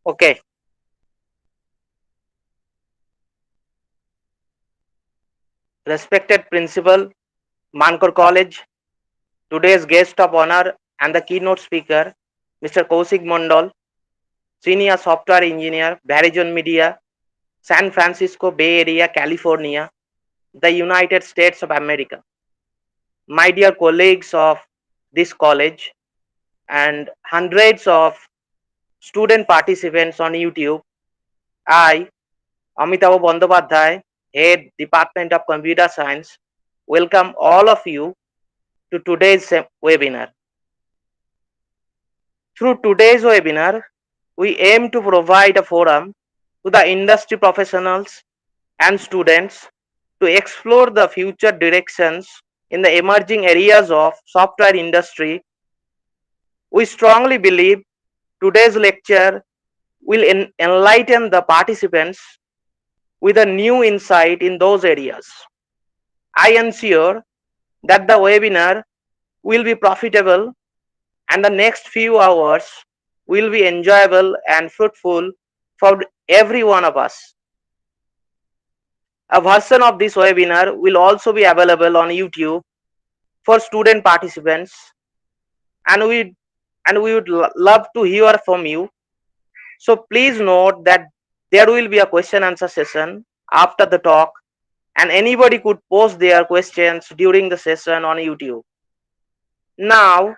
Okay. Respected Principal, Mankor College, today's guest of honor and the keynote speaker, Mr. Kaushik Mondal, Senior Software Engineer, Verizon Media, San Francisco Bay Area, California, the United States of America. My dear colleagues of this college and hundreds of student participants on YouTube, I, Amitabh Bandyopadhyay, Head Department of Computer Science, welcome all of you to today's webinar. Through today's webinar, we aim to provide a forum to the industry professionals and students to explore the future directions in the emerging areas of software industry. We strongly believe today's lecture will enlighten the participants with a new insight in those areas. I ensure that the webinar will be profitable and the next few hours will be enjoyable and fruitful for every one of us. A version of this webinar will also be available on YouTube for student participants, and we would love to hear from you. So please note that there will be a question answer session after the talk, and anybody could post their questions during the session on YouTube. Now,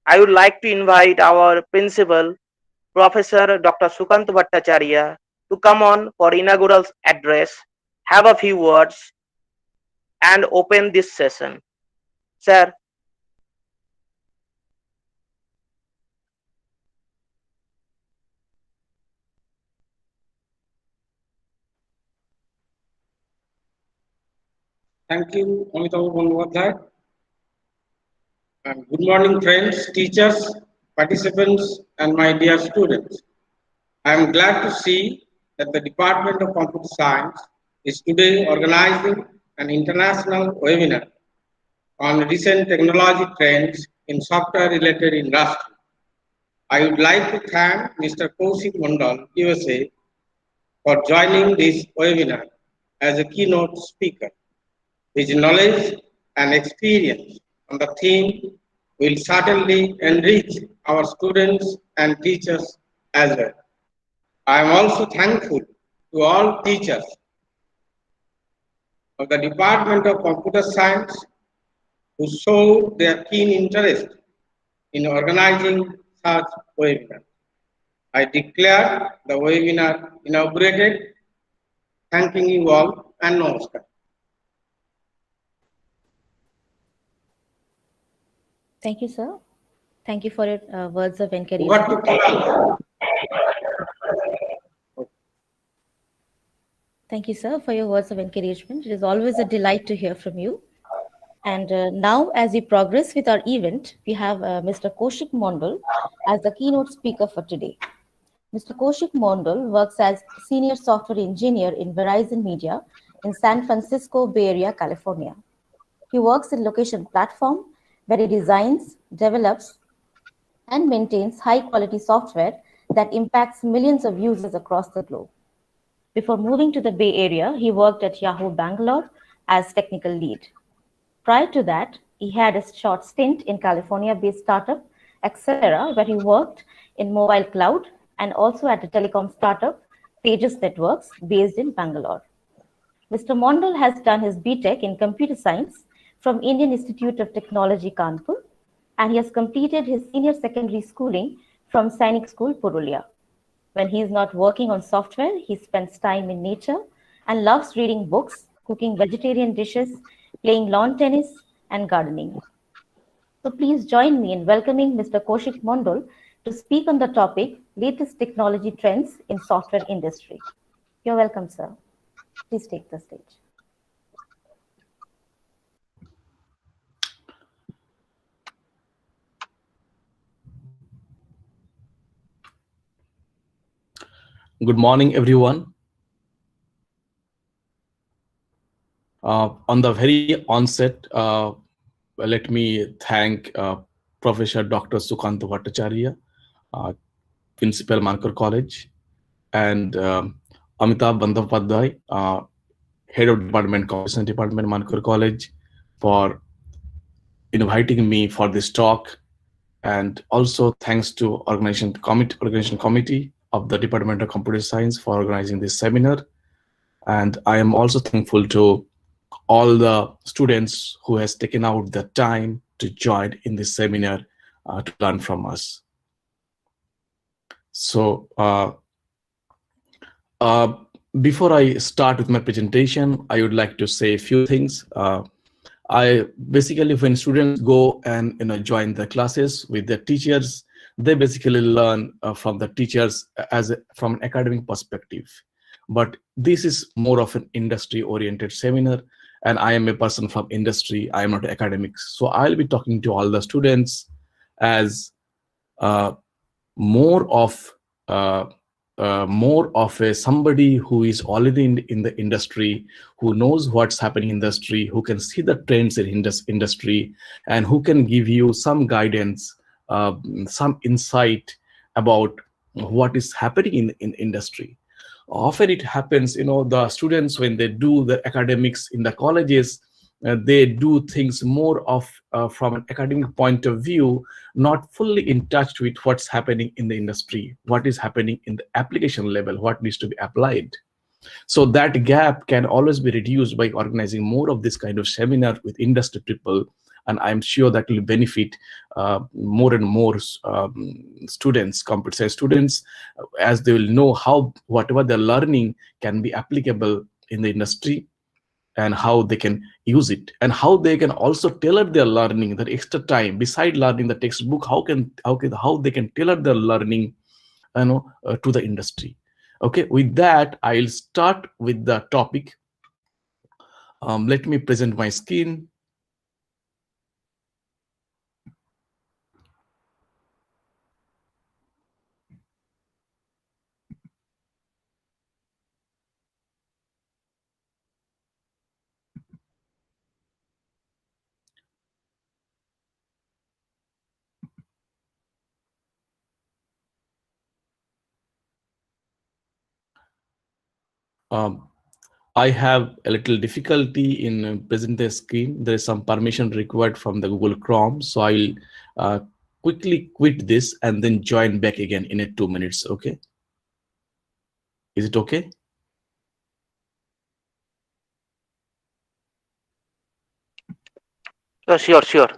I would like to invite our principal, Professor Dr. Sukant Bhattacharya, to come on for inaugural address, have a few words, and open this session. Sir. Thank you, Amitabh Bandyopadhyay. And good morning, friends, teachers, participants, and my dear students. I am glad to see that the Department of Computer Science is today organizing an international webinar on recent technology trends in software-related industry. I would like to thank Mr. Kaushik Mondal, USA, for joining this webinar as a keynote speaker. His knowledge and experience on the theme will certainly enrich our students and teachers as well. I am also thankful to all teachers of the Department of Computer Science who showed their keen interest in organizing such webinars. I declare the webinar inaugurated. Thanking you all and namaskar. Thank you, sir. Thank you for your words of encouragement. Thank you, sir, for your words of encouragement. It is always a delight to hear from you. And now, as we progress with our event, we have Mr. Kaushik Mondal as the keynote speaker for today. Mr. Kaushik Mondal works as Senior Software Engineer in Verizon Media in San Francisco Bay Area, California. He works in location platform where he designs, develops, and maintains high-quality software that impacts millions of users across the globe. Before moving to the Bay Area, he worked at Yahoo Bangalore as technical lead. Prior to that, he had a short stint in California-based startup Accelera, where he worked in mobile cloud, and also at a telecom startup, Tejas Networks, based in Bangalore. Mr. Mondal has done his BTech in Computer Science from Indian Institute of Technology, Kanpur, and he has completed his senior secondary schooling from Sainik School, Purulia. When he is not working on software, he spends time in nature and loves reading books, cooking vegetarian dishes, playing lawn tennis, and gardening. So please join me in welcoming Mr. Kaushik Mondal to speak on the topic, latest technology trends in software industry. You're welcome, sir. Please take the stage. Good morning, everyone. On the very onset, let me thank Professor Dr. Sukant Bhattacharya, Principal Mankor College, and Amitabh Bandyopadhyay, Head of Department, Computer Department, Mankur College, for inviting me for this talk. And also thanks to organization committee of the Department of Computer Science for organizing this seminar. And I am also thankful to all the students who has taken out the time to join in this seminar to learn from us. So uh, before I start with my presentation, I would like to say a few things. I basically, when students go and join the classes with their teachers, they basically learn from the teachers from an academic perspective. But this is more of an industry-oriented seminar, and I am a person from industry. I am not academics, so I'll be talking to all the students as uh, more of uh, a somebody who is already in the industry, who knows what's happening in industry, who can see the trends in industry, and who can give you some guidance, some insight about what is happening in industry. Often it happens, the students, when they do the academics in the colleges, they do things more of from an academic point of view, not fully in touch with what's happening in the industry, what is happening in the application level, what needs to be applied. So that gap can always be reduced by organizing more of this kind of seminar with industry people, and I'm sure that will benefit more and more students, computer science students, as they will know how whatever they're learning can be applicable in the industry, and how they can use it, and how they can also tailor their learning, that extra time beside learning the textbook, how they can tailor their learning, to the industry. Okay, with that, I'll start with the topic. Let me present my screen. Um, I have a little difficulty in presenting the screen. There is some permission required from the Google Chrome, so I'll uh, quickly quit this and then join back again in 2 minutes. Okay, is it okay? Oh, sure, sure.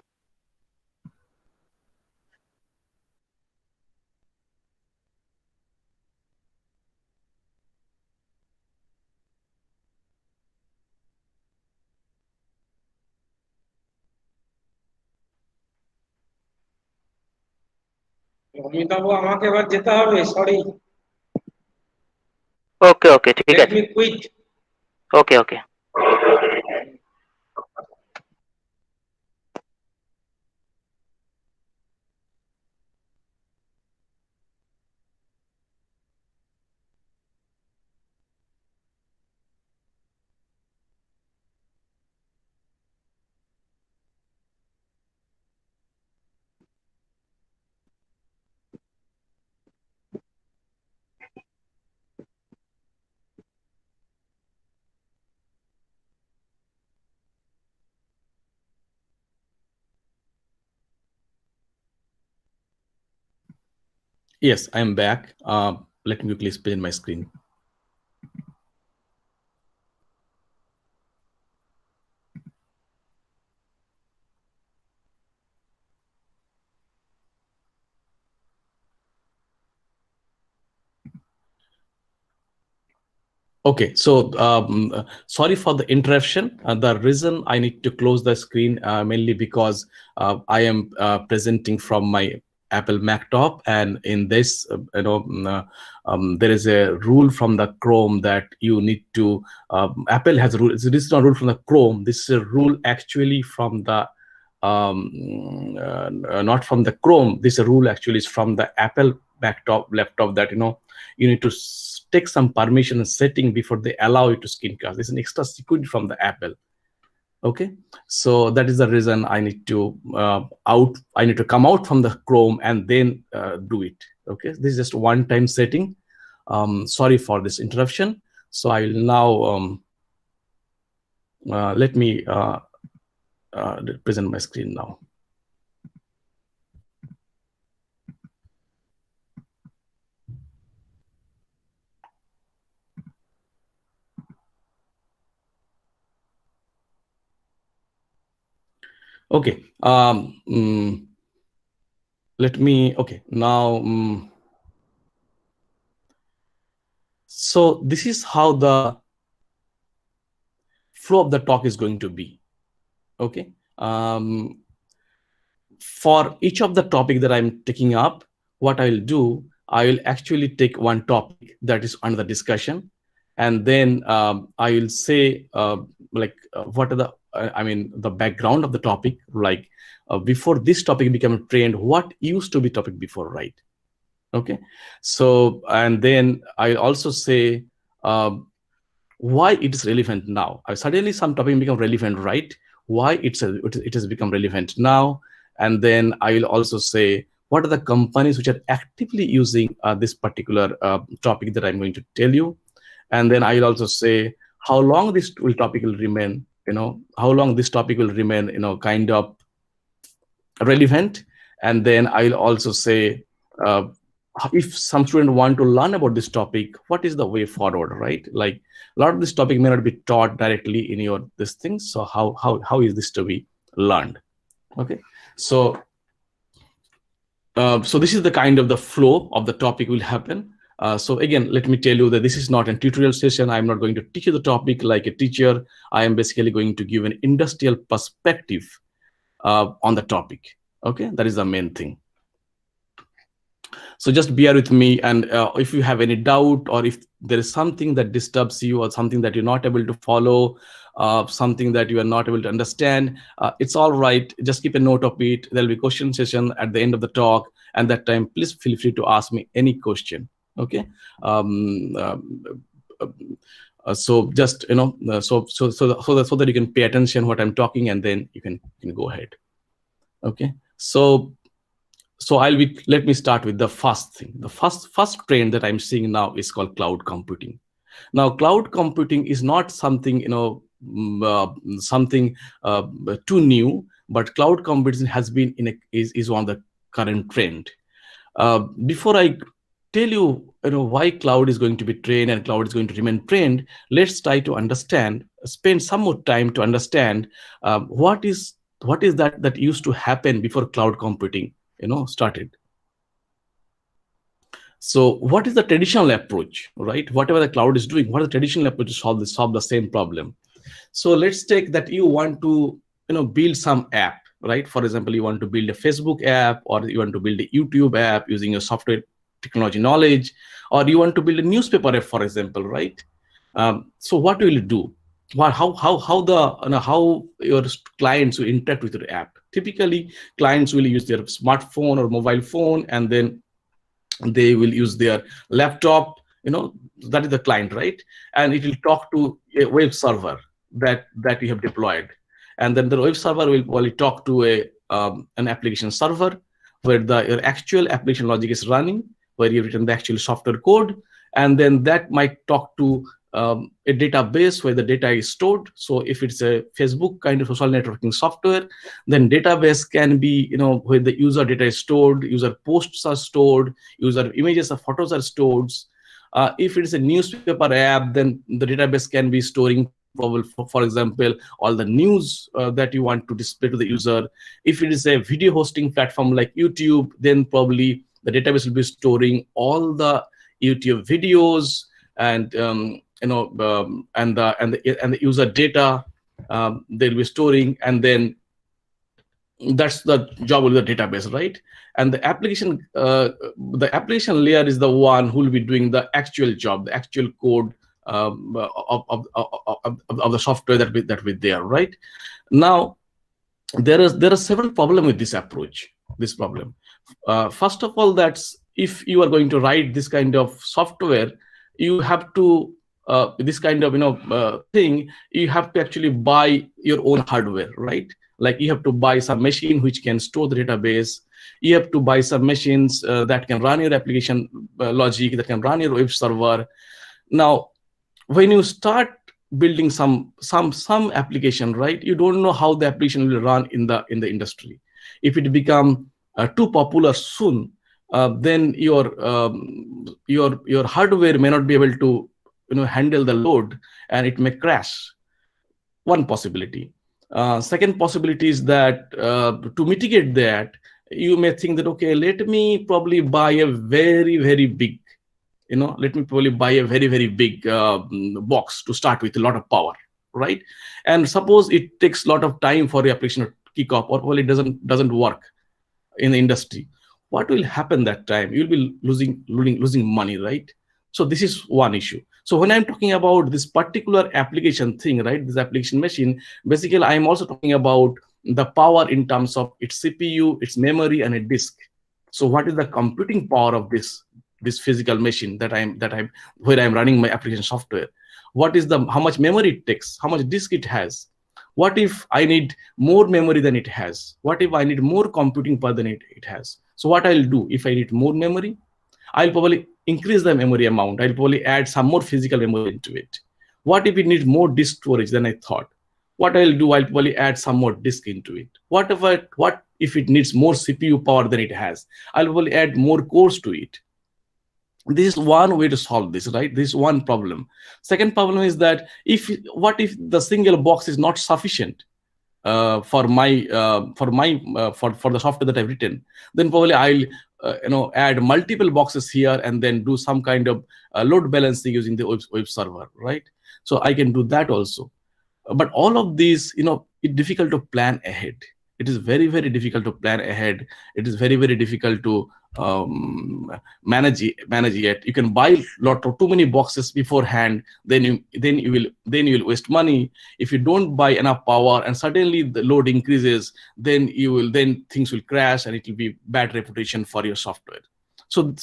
Amitabh আমাকে এবার যেতে হবে, sorry, ওকে ওকে, ঠিক লেট আছে। Me quit. Okay okay. Yes, I'm back. Let me quickly spin my screen. Okay, so sorry for the interruption. The reason I need to close the screen mainly because I am presenting from my Apple Mac-top, and in this, there is a rule from the Chrome that you need to. Apple has a rule. So this is not a rule from the Chrome. This is a rule actually from the not from the Chrome. This rule actually is from the Apple Mac-top laptop, that you need to take some permission and setting before they allow you to screencast. This is an extra security from the Apple. Okay, so that is the reason I need to come out from the Chrome and then do it. Okay, this is just one-time setting. Sorry for this interruption. So I will now let me present my screen now. Okay. Let me. Okay. Now. So this is how the flow of the talk is going to be. Okay. For each of the topic that I'm taking up, what I'll do, I will actually take one topic that is under the discussion, and then I will say what are the the background of the topic, like before this topic became a trend, what used to be topic before, right? Okay. So, and then I also say why it is relevant now. Suddenly some topic become relevant, right? Why it has become relevant now. And then I will also say what are the companies which are actively using this particular topic that I'm going to tell you. And then I will also say how long this topic will remain, how long this topic will remain, kind of relevant. And then I'll also say if some student want to learn about this topic, what is the way forward, right? Like a lot of this topic may not be taught directly in your this thing. So how is this to be learned? Okay. So so this is the kind of the flow of the topic will happen. So again, let me tell you that this is not a tutorial session. I'm not going to teach you the topic like a teacher. I am basically going to give an industrial perspective on the topic. Okay, that is the main thing. So just bear with me, and if you have any doubt, or if there is something that disturbs you, or something that you're not able to follow, something that you are not able to understand, it's all right. Just keep a note of it. There'll be question session at the end of the talk, and that time please feel free to ask me any question. Okay. So just so that you can pay attention what I'm talking, and then you can go ahead. Okay. So let me start with the first thing. The first trend that I'm seeing now is called cloud computing. Now, cloud computing is not something too new, but cloud computing has been is one of the current trend. Before I tell you why cloud is going to be trend and cloud is going to remain trend, let's try to spend some more time to understand what is that used to happen before cloud computing started. So what is the traditional approach, right? Whatever the cloud is doing, what is the traditional approach to solve the same problem? So let's take that you want to build some app, right? For example, you want to build a Facebook app, or you want to build a YouTube app using your software technology knowledge, or you want to build a newspaper app, for example, right? So what will you do? How your clients will interact with your app? Typically, clients will use their smartphone or mobile phone, and then they will use their laptop. That is the client, right? And it will talk to a web server that you have deployed, and then the web server will probably talk to an application server where your actual application logic is running, where you've written the actual software code, and then that might talk to a database where the data is stored. So if it's a Facebook kind of social networking software, then database can be where the user data is stored, user posts are stored, user images or photos are stored. If it is a newspaper app, then the database can be storing probably, for example, all the news that you want to display to the user. If it is a video hosting platform like YouTube, then probably the database will be storing all the YouTube videos and and the user data they'll be storing, and then that's the job of the database, right? And the application layer is the one who will be doing the actual job, the actual code of the software that with there, right? Now there are several problems with this approach. First of all, that's if you are going to write this kind of software, you have to this kind of thing, you have to actually buy your own hardware, right? Like you have to buy some machine which can store the database. You have to buy some machines that can run your application logic that can run your web server. Now, when you start building some application, right, you don't know how the application will run in the industry. If it become too popular soon, then your hardware may not be able to handle the load, and it may crash. One possibility. Second possibility is that to mitigate that, you may think that, okay, let me probably buy a very big, let me probably buy a very big box to start with, a lot of power, right? And suppose it takes a lot of time for the application to kick off, or well, it doesn't work in the industry. What will happen that time? You'll be losing money, right? So this is one issue. So when I'm talking about this particular application thing, right, this application machine, basically I'm also talking about the power in terms of its CPU, its memory, and a disk. So what is the computing power of this physical machine that I'm where I'm running my application software? What is how much memory it takes? How much disk it has? What if I need more memory than it has? What if I need more computing power than it has? So what I'll do, if I need more memory, I'll probably increase the memory amount. I'll probably add some more physical memory into it. What if it needs more disk storage than I thought? What I'll do, I'll probably add some more disk into it. What if it needs more CPU power than it has? I'll probably add more cores to it. This is one way to solve this, right? This is one problem. Second problem is that what if the single box is not sufficient for the software that I've written? Then probably I'll add multiple boxes here and then do some kind of load balancing using the web server, right? So I can do that also. But all of these, it's difficult to plan ahead. It is very difficult to plan ahead. It is very difficult to manage it. You can buy too many boxes beforehand, then you will waste money. If you don't buy enough power and suddenly the load increases, then things will crash and it will be bad reputation for your software. So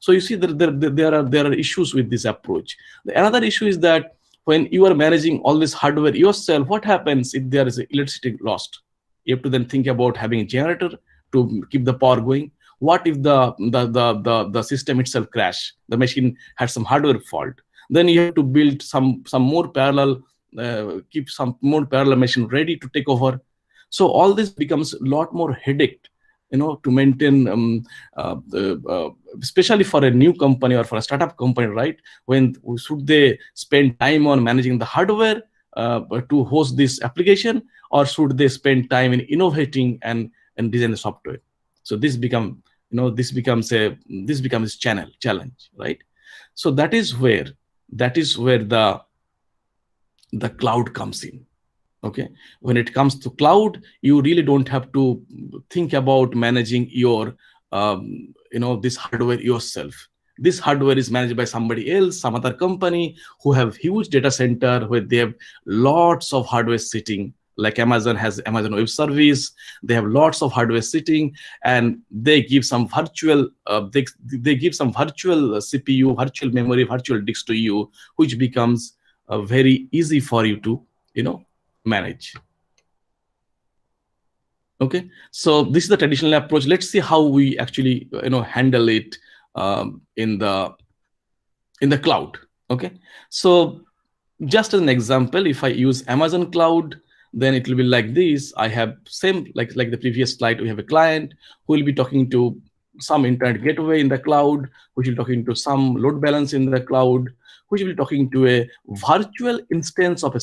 you see there are issues with this approach. Another issue is that when you are managing all this hardware yourself, what happens if there is electricity lost? You have to then think about having a generator to keep the power going. What if the system itself crash? The machine had some hardware fault. Then you have to build some more parallel, keep some more parallel machine ready to take over. So all this becomes a lot more headache, to maintain, especially for a new company or for a startup company, right? When should they spend time on managing the hardware to host this application, or should they spend time in innovating and design the software? So this becomes challenge, right? So that is where the cloud comes in. Okay, when it comes to cloud, you really don't have to think about managing your this hardware yourself. This hardware is managed by somebody else, some other company who have huge data center where they have lots of hardware sitting. Like Amazon has Amazon Web Service, they have lots of hardware sitting, and they give some virtual they give some virtual CPU, virtual memory, virtual disk to you, which becomes very easy for you to manage. Okay, so this is the traditional approach. Let's see how we actually handle it in the cloud. Okay, so just as an example, if I use Amazon Cloud, then it will be like this. I have same like the previous slide. We have a client who will be talking to some internet gateway in the cloud, which will be talking to some load balance in the cloud, which will be talking to a virtual instance of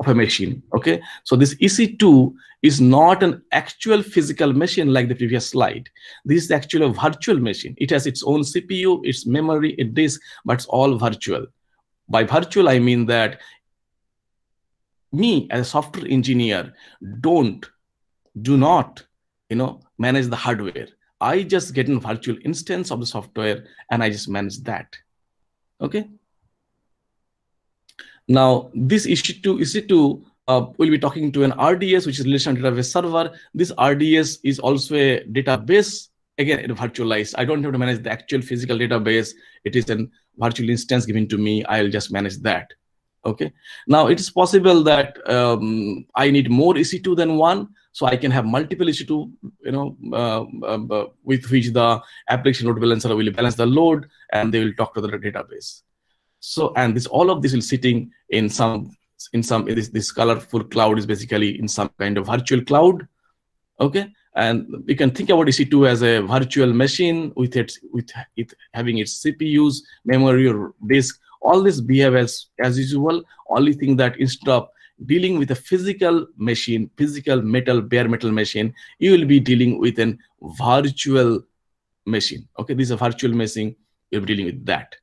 a machine. Okay, so this EC2 is not an actual physical machine like the previous slide. This is actually a virtual machine. It has its own CPU, its memory, its disk, but it's all virtual. By virtual, I mean that me as a software engineer do not manage the hardware. I just get a virtual instance of the software and I just manage that. Okay. Now this EC2 will be talking to an RDS, which is relational database server. This RDS is also a database, again virtualized. I don't have to manage the actual physical database. It is a virtual instance given to me. I'll just manage that. Okay. Now it is possible that I need more EC2 than one. So I can have multiple EC2, with which the application load balancer will balance the load, and they will talk to the database. So, and this, all of this will sitting in this colorful cloud is basically in some kind of virtual cloud. Okay, and we can think about EC2 as a virtual machine with it having its CPUs, memory, or disk. All this behave as usual. Only thing that instead of dealing with a physical machine, physical metal, bare metal machine, you will be dealing with an virtual machine. Okay, this is a virtual machine. You'll be dealing with that.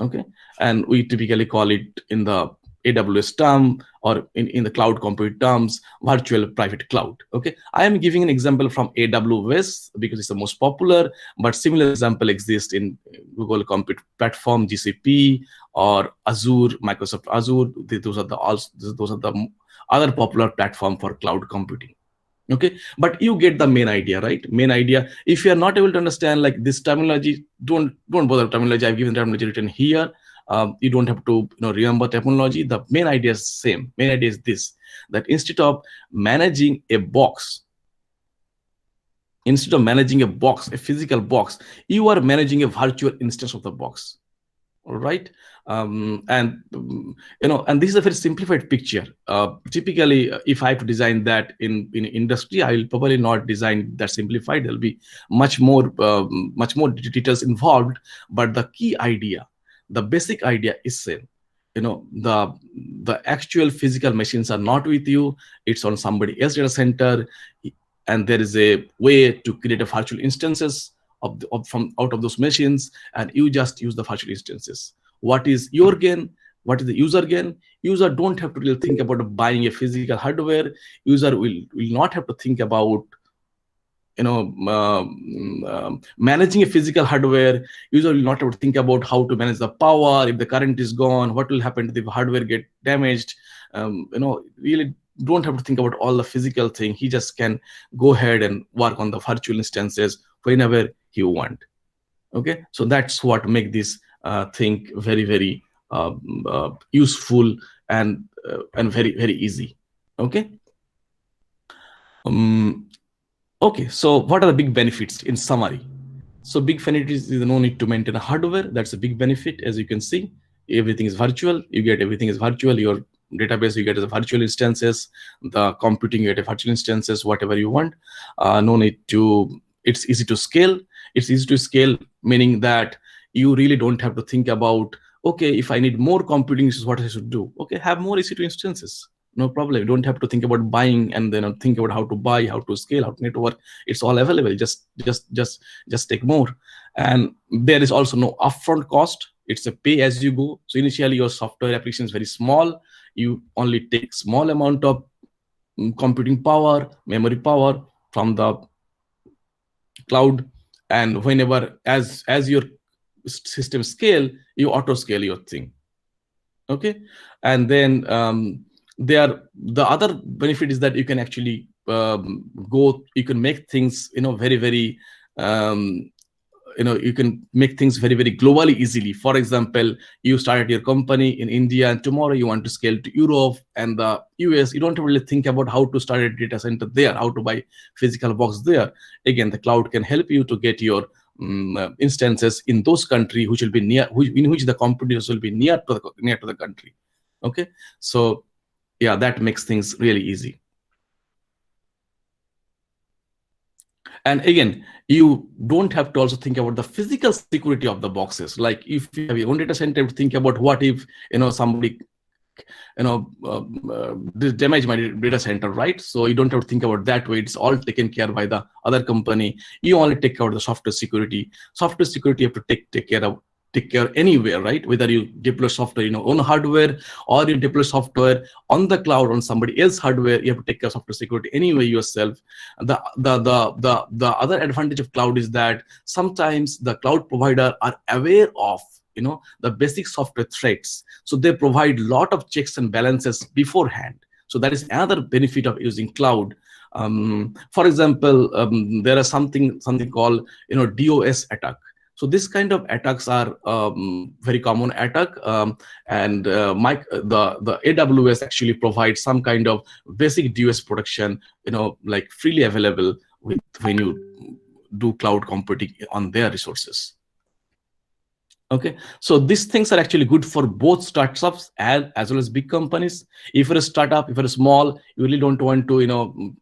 Okay, and we typically call it in the AWS term, or in the cloud compute terms, virtual private cloud. Okay, I am giving an example from AWS because it's the most popular, but similar example exists in Google Compute Platform, GCP, or Azure, Microsoft Azure. Those are the other popular platform for cloud computing. Okay, but you get the main idea, right? Main idea. If you are not able to understand like this terminology, don't bother terminology. I've given terminology written here. You don't have to remember terminology. The main idea is same. Main idea is this: that instead of managing a box, a physical box, you are managing a virtual instance of the box. All right, and this is a very simplified picture. Typically, if I have to design that in industry, I will probably not design that simplified. There'll be much more details involved. But the key idea, the basic idea is same. The actual physical machines are not with you. It's on somebody else's data center, and there is a way to create a virtual instances from out of those machines, and you just use the virtual instances. What is your gain? What is the user gain? User don't have to really think about buying a physical hardware. User will not have to think about managing a physical hardware. User will not have to think about how to manage the power. If the current is gone, what will happen if the hardware get damaged? Really don't have to think about all the physical thing. He just can go ahead and work on the virtual instances whenever he want. Okay, so that's what make this thing very, very useful and very, very easy. Okay. Okay, so what are the big benefits in summary? So big benefit is no need to maintain a hardware. That's a big benefit. As you can see, everything is virtual. You get everything is virtual. Your database you get as a virtual instances. The computing you get a virtual instances, whatever you want. No need to. It's easy to scale. It's easy to scale, meaning that you really don't have to think about, okay, if I need more computing, this is what I should do. Okay, have more EC2 instances. No problem. You don't have to think about buying and then think about how to buy, how to scale, how to network. It's all available. Just take more. And there is also no upfront cost. It's a pay as you go. So initially your software application is very small. You only take small amount of computing power, memory power from the cloud, and whenever as your system scale, you auto scale your thing. Okay, and then the other benefit is that you can actually you can make things very, very you can make things very, very globally easily. For example, you started your company in India and tomorrow you want to scale to Europe and the US. You don't really think about how to start a data center there, how to buy physical box there. Again, the cloud can help you to get your instances in those countries which will be near, in which the computers will be near to the country. Okay, so yeah, that makes things really easy. And again, you don't have to also think about the physical security of the boxes. Like if you have your own data center, think about what if somebody damage my data center, right? So you don't have to think about that way. It's all taken care by the other company. You only take care of the software security. Software security you have to take care anywhere, right? Whether you deploy software in your own hardware or you deploy software on the cloud on somebody else's hardware, you have to take care of software security anyway yourself. The other advantage of cloud is that sometimes the cloud provider are aware of the basic software threats, so they provide a lot of checks and balances beforehand. So that is another benefit of using cloud. For example, there is something called DOS attack. So this kind of attacks are very common attack, and the AWS actually provides some kind of basic DOS protection, like freely available when you do cloud computing on their resources. Okay, so these things are actually good for both startups as well as big companies. If you're a startup, if you're small, you really don't want to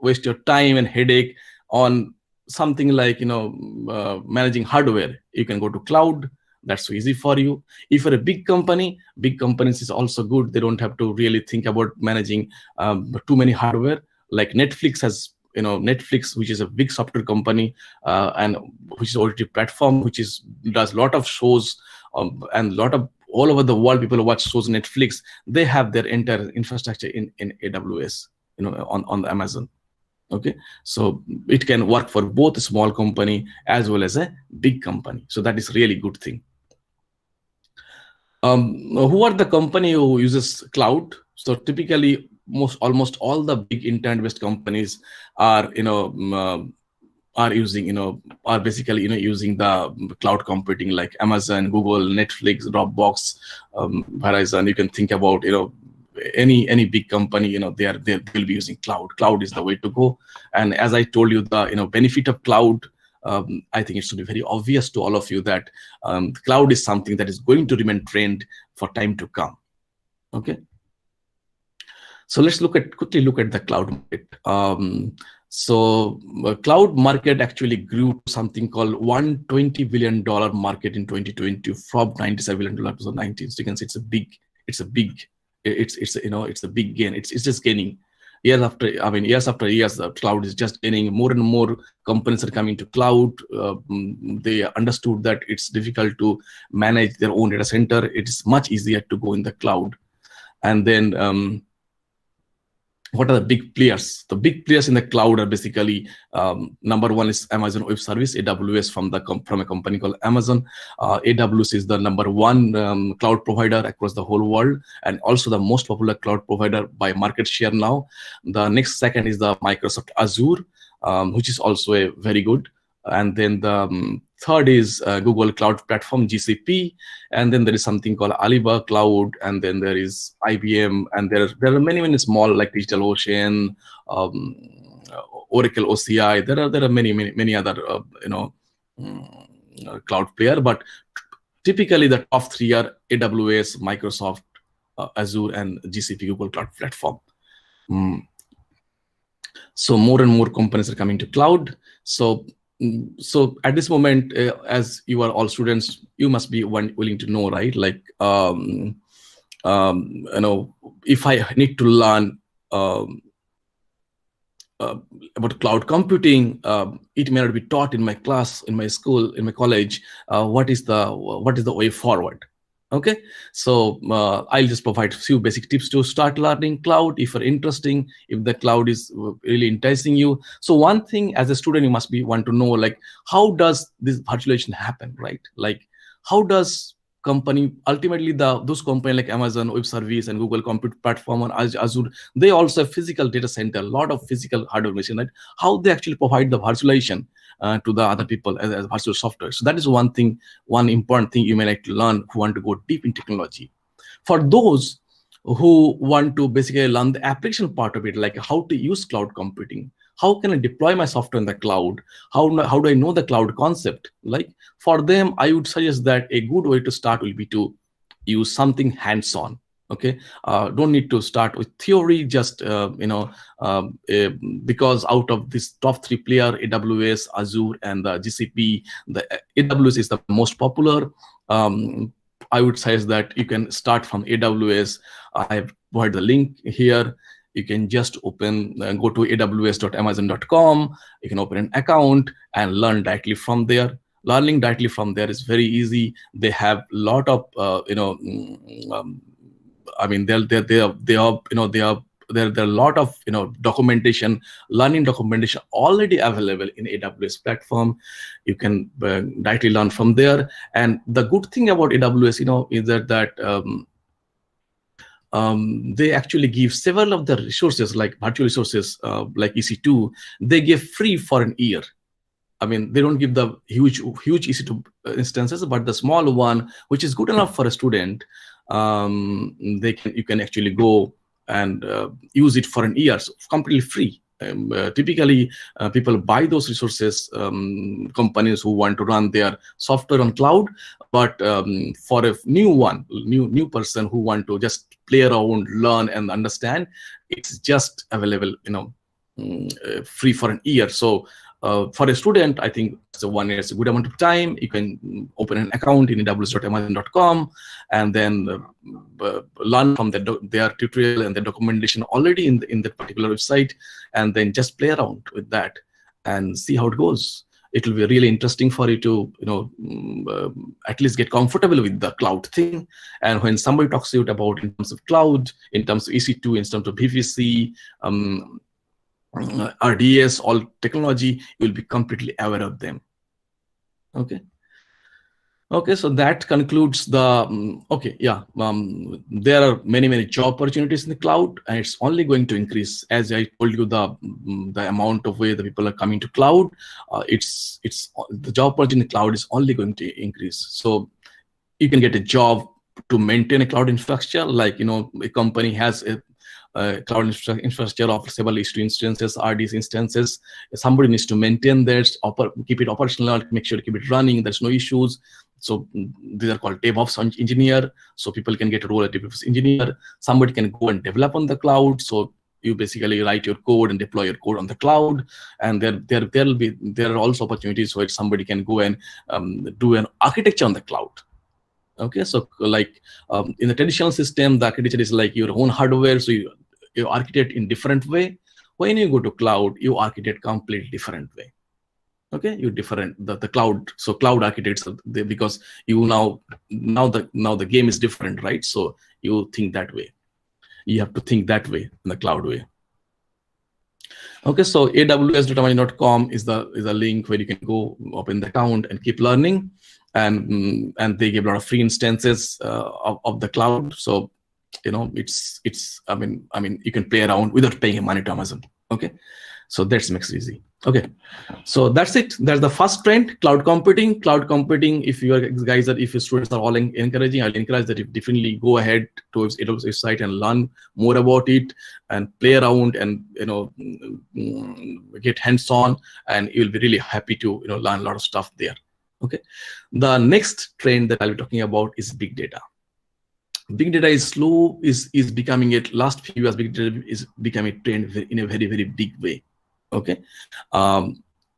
waste your time and headache on something like managing hardware. You can go to cloud. That's so easy for you. If you're a big companies is also good. They don't have to really think about managing too many hardware. Like Netflix has, Netflix, which is a big software company, and which is OTT platform, which does a lot of shows, and lot of all over the world people watch shows on Netflix. They have their entire infrastructure in AWS, on the Amazon. Okay, so it can work for both a small company as well as a big company. So that is really good thing. Who are the company who uses cloud? So typically, almost all the big internet-based companies are basically using the cloud computing, like Amazon, Google, Netflix, Dropbox, Verizon. You can think about any big company, they'll be using cloud. Cloud is the way to go. And as I told you, the benefit of cloud, I think it should be very obvious to all of you that cloud is something that is going to remain trend for time to come. Okay. So let's quickly look at the cloud market. So cloud market actually grew to something called $120 billion market in 2020 from $97 billion to 2019. So you can see it's a big gain. It's just gaining years after years. The cloud is just gaining. More and more companies are coming to cloud. They understood that it's difficult to manage their own data center. It is much easier to go in the cloud. And then what are the big players? The big players in the cloud are basically, number one is Amazon Web Service, AWS, from a company called Amazon. AWS is the number one cloud provider across the whole world, and also the most popular cloud provider by market share now. The next second is the Microsoft Azure, which is also a very good. And then the third is Google Cloud Platform, GCP, and then there is something called Alibaba Cloud, and then there is IBM, and there are many small, like DigitalOcean, Oracle OCI. There are many other cloud player, but typically the top three are AWS, Microsoft, Azure, and GCP, Google Cloud Platform. So more and more companies are coming to cloud. So at this moment, as you are all students, you must be willing to know, right? Like, if I need to learn about cloud computing, it may not be taught in my class, in my school, in my college. What is the way forward? Okay, so I'll just provide a few basic tips to start learning cloud if you're interesting, if the cloud is really enticing you. So one thing as a student, you must want to know, like, how does this virtualization happen, right? Like, how does company, ultimately those companies like Amazon Web Service and Google Compute Platform and Azure, they also have physical data center, a lot of physical hardware machine, right? How they actually provide the virtualization to the other people as virtual software. So that is one important thing you may like to learn who want to go deep in technology. For those who want to basically learn the application part of it, like how to use cloud computing, how can I deploy my software in the cloud? How do I know the cloud concept? Like, for them, I would suggest that a good way to start will be to use something hands-on. Okay, don't need to start with theory, just because out of this top three player, AWS, Azure, and the GCP, the AWS is the most popular. I would suggest that you can start from AWS. I have provided the link here. You can just go to aws.amazon.com. You can open an account and learn directly from there. Learning directly from there is very easy. They have a lot of there are a lot of documentation, learning documentation already available in AWS platform. You can directly learn from there. And the good thing about AWS, is that they actually give several of the resources, like virtual resources, like EC2, they give free for an year. I mean, they don't give the huge EC2 instances, but the small one, which is good enough for a student, you can actually go and use it for an year, so completely free. Typically, people buy those resources, companies who want to run their software on cloud. But for a new person who want to just play around, learn, and understand, it's just available, free for an year. So for a student, I think so 1 year is a good amount of time. You can open an account in aws.amazon.com and then learn from their tutorial and the documentation already in that particular website, and then just play around with that and see how it goes. It will be really interesting for you to at least get comfortable with the cloud thing. And when somebody talks to you about in terms of cloud, in terms of EC2, in terms of VPC, RDS, all technology, you will be completely aware of them. Okay, so that concludes the there are many job opportunities in the cloud, and it's only going to increase. As I told you, the amount of way the people are coming to cloud, it's the job opportunity in the cloud is only going to increase. So you can get a job to maintain a cloud infrastructure, like a company has a cloud infrastructure of several EC2 instances, RDS instances. Somebody needs to maintain that, keep it operational, make sure to keep it running, there's no issues. So these are called DevOps engineer. So people can get a role as DevOps engineer. Somebody can go and develop on the cloud. So you basically write your code and deploy your code on the cloud. And there are also opportunities where somebody can go and do an architecture on the cloud. Okay, so like in the traditional system, the architecture is like your own hardware, so you architect in different way. When you go to cloud, you architect completely different way. Okay, you different the cloud. So cloud architects, because you now the game is different, right? So you think that way. You have to think that way in the cloud way. Okay, so aws.amazon.com is the link where you can go open the account and keep learning. And they give a lot of free instances of the cloud. So it's I mean you can play around without paying money to Amazon. Okay, so that makes it easy. Okay, so that's it. That's the first trend, cloud computing. Cloud computing, if your students are all encouraging, I'll encourage that you definitely go ahead towards AWS website and learn more about it and play around and get hands-on, and you'll be really happy to learn a lot of stuff there. Okay, the next trend that I'll be talking about is big data. Big data is becoming it. Last few years, big data is becoming a trend in a very big way. Okay,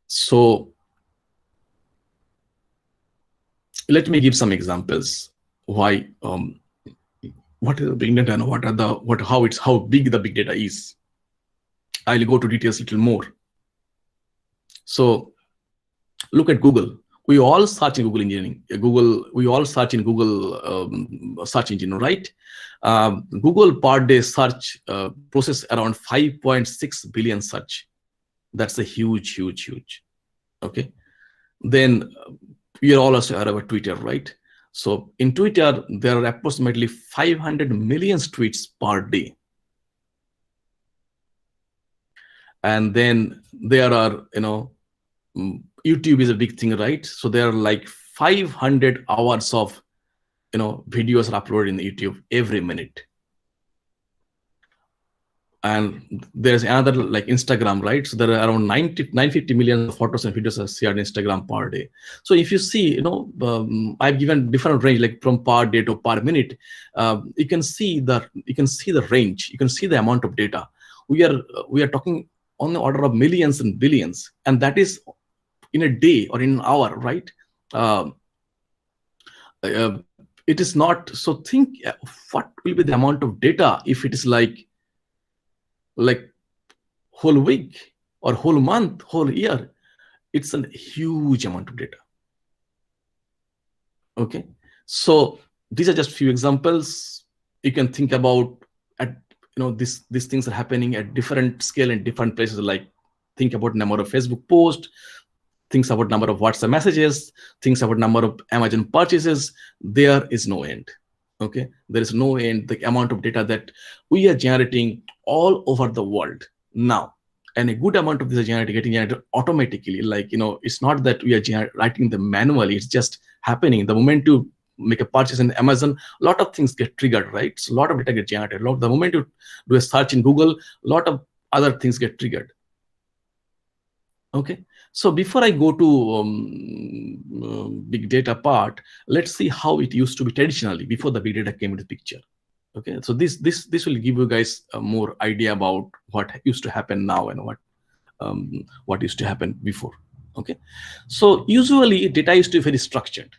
so let me give some examples why what is big data and how big the big data is. I'll go to details a little more. So look at Google. We all search in Google engineering. We all search in Google search engine, right? Google per day search process around 5.6 billion search. That's a huge. Okay. Then we are all also aware about Twitter, right? So in Twitter, there are approximately 500 million tweets per day. And then there are, YouTube is a big thing, right? So there are like 500 hours of, videos are uploaded in YouTube every minute. And there's another like Instagram, right? So there are around 950 million photos and videos are shared on Instagram per day. So if you see, I've given different range, like from per day to per minute. You can see the range. You can see the amount of data. We are talking on the order of millions and billions, and that is in a day or in an hour, right? It is not. So think what will be the amount of data if it is like whole week or whole month, whole year. It's a huge amount of data. Okay, so these are just few examples. You can think about these things are happening at different scale in different places. Like think about number of Facebook posts, think about number of WhatsApp messages, think about number of Amazon purchases. There is no end. Okay, there is no end. The amount of data that we are generating all over the world. Now, and a good amount of this is getting generated automatically. Like, it's not that we are writing them manually. It's just happening. The moment you make a purchase in Amazon, a lot of things get triggered, right? So a lot of data get generated. The moment you do a search in Google, a lot of other things get triggered. Okay, so before I go to big data part, let's see how it used to be traditionally before the big data came into the picture. Okay, so this will give you guys a more idea about what used to happen now and what used to happen before. Okay, so usually data used to be very structured.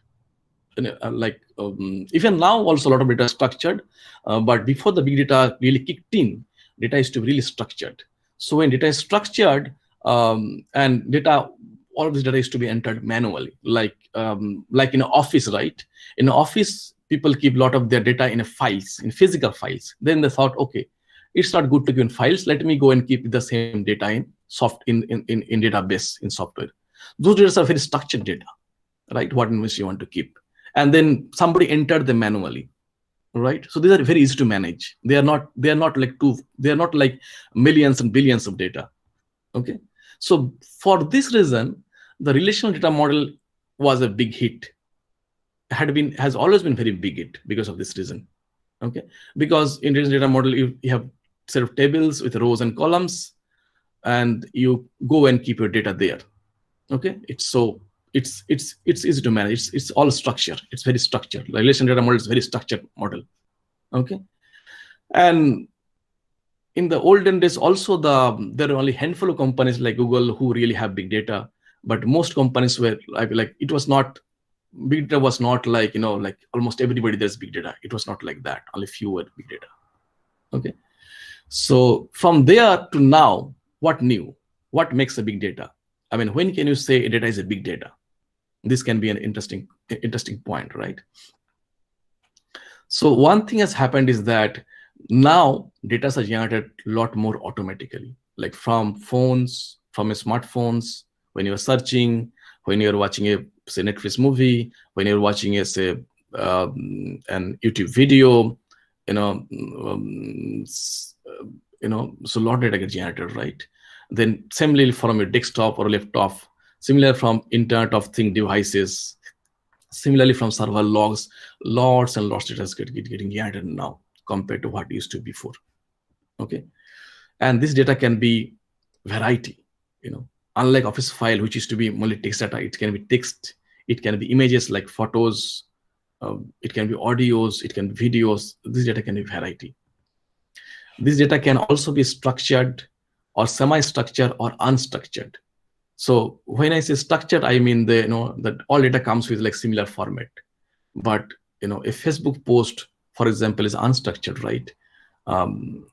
Even now also a lot of data is structured, but before the big data really kicked in, data used to be really structured. So when data is structured, and data, all of this data used to be entered manually, like in an office, right? In an office, people keep a lot of their data in files, in physical files. Then they thought, okay, it's not good to keep in files. Let me go and keep the same data in database, in software. Those data are very structured data, right? What in which you want to keep, and then somebody entered them manually, right? So these are very easy to manage. They are not like millions and billions of data. Okay, so for this reason, the relational data model was a big hit. Has always been very big hit because of this reason. Okay, because in relational data model you have set of tables with rows and columns, and you go and keep your data there. Okay, it's easy to manage. It's all structure. It's very structured. The relational data model is very structured model. Okay, and in the olden days also, there are only handful of companies like Google who really have big data, but most companies were like it was not, big data was not like, like almost everybody there's big data. It was not like that. Only few were big data. Okay, so from there to now, what new? What makes a big data? I mean, when can you say data is a big data? This can be an interesting point, right? So one thing has happened is that now data is generated a lot more automatically, like from phones, from smartphones, when you're searching, when you're watching a, say, Netflix movie, when you're watching a, say, an YouTube video, so a lot of data gets generated, right? Then similarly from your desktop or laptop, similar from Internet of Things devices, similarly from server logs, lots and lots of data is getting generated now compared to what it used to before. Okay, and this data can be variety, unlike Office file, which used to be only text data. It can be text, it can be images like photos, it can be audios, it can be videos. This data can be variety. This data can also be structured or semi-structured or unstructured. So when I say structured, I mean that all data comes with like similar format. But a Facebook post, for example, is unstructured, right?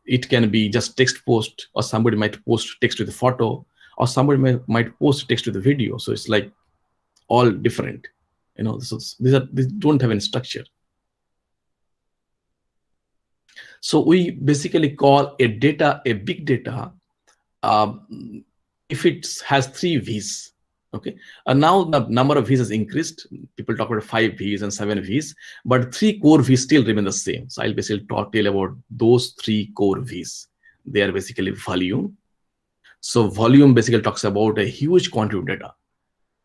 It can be just text post, or somebody might post text with a photo, or somebody might post text with a video. So it's like all different. So these don't have any structure. So we basically call a data a big data if it has 3 V's. Okay, and now the number of V's has increased. People talk about 5 V's and 7 V's, but 3 core V's still remain the same. So I'll basically tell about those 3 core V's. They are basically volume. So volume basically talks about a huge quantity of data.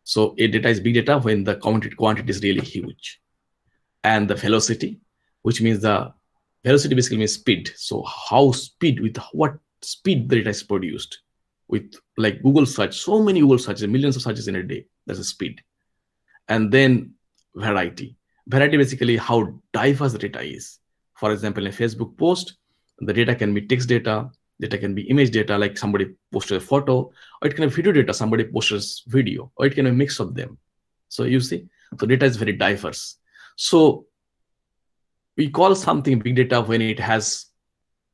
So a data is big data when the quantity is really huge. And the velocity, which means the velocity basically means speed. So how speed, with what speed the data is produced. With like Google search, so many Google searches, millions of searches in a day, that's a speed. And then variety. Variety basically how diverse the data is. For example, in a Facebook post, the data can be text data can be image data, like somebody posted a photo, or it can be video data, somebody posted video, or it can be a mix of them. So you see, so data is very diverse. So we call something big data when it has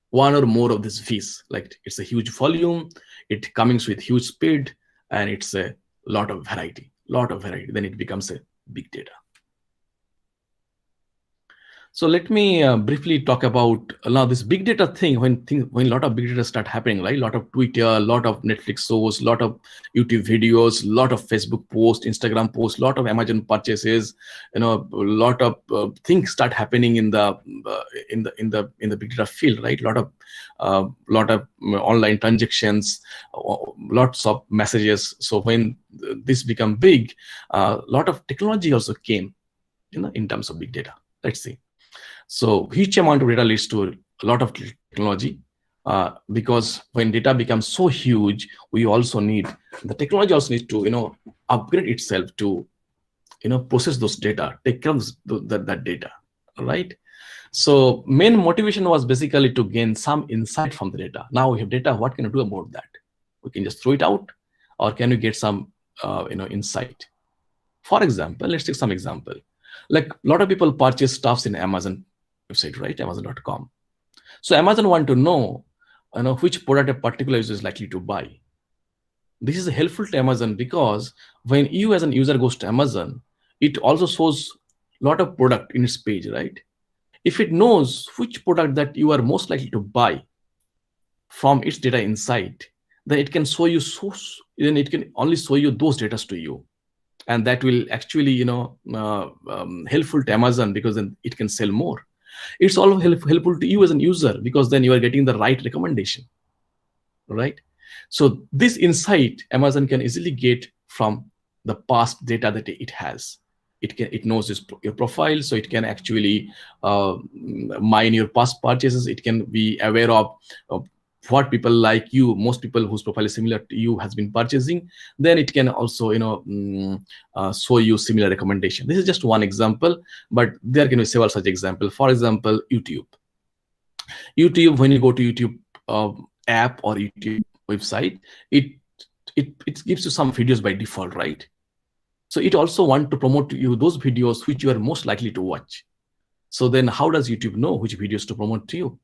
one or more of these V's, like it's a huge volume, it comes with huge speed, and it's a lot of variety, then it becomes a big data. So let me briefly talk about now this big data thing. When a lot of big data start happening, right? A lot of Twitter, a lot of Netflix shows, a lot of YouTube videos, a lot of Facebook posts, Instagram posts, a lot of Amazon purchases. A lot of things start happening in the big data field, right? A lot of online transactions, lots of messages. So when this become big, a lot of technology also came, in terms of big data. Let's see. So huge amount of data leads to a lot of technology, because when data becomes so huge, we also need the technology also needs to upgrade itself to process those data, take care of that data, right? So main motivation was basically to gain some insight from the data. Now we have data. What can you do about that? We can just throw it out, or can you get some insight? For example, let's take some example. Like a lot of people purchase stuffs in Amazon website, right? Amazon.com. So Amazon want to know, which product a particular user is likely to buy. This is helpful to Amazon because when you as an user goes to Amazon, it also shows a lot of product in its page, right? If it knows which product that you are most likely to buy from its data insight, then it can show you then it can only show you those data to you. And that will actually, helpful to Amazon because then it can sell more. It's also helpful to you as an user because then you are getting the right recommendation, right? So this insight Amazon can easily get from the past data that it has. It knows your profile, so it can actually mine your past purchases. It can be aware of what people like you, most people whose profile is similar to you has been purchasing. Then it can also show you similar recommendation. This is just one example, but there can be several such examples. For example, YouTube, when you go to YouTube app or YouTube website, it gives you some videos by default, right? So it also want to promote to you those videos which you are most likely to watch. So then how does YouTube know which videos to promote to you?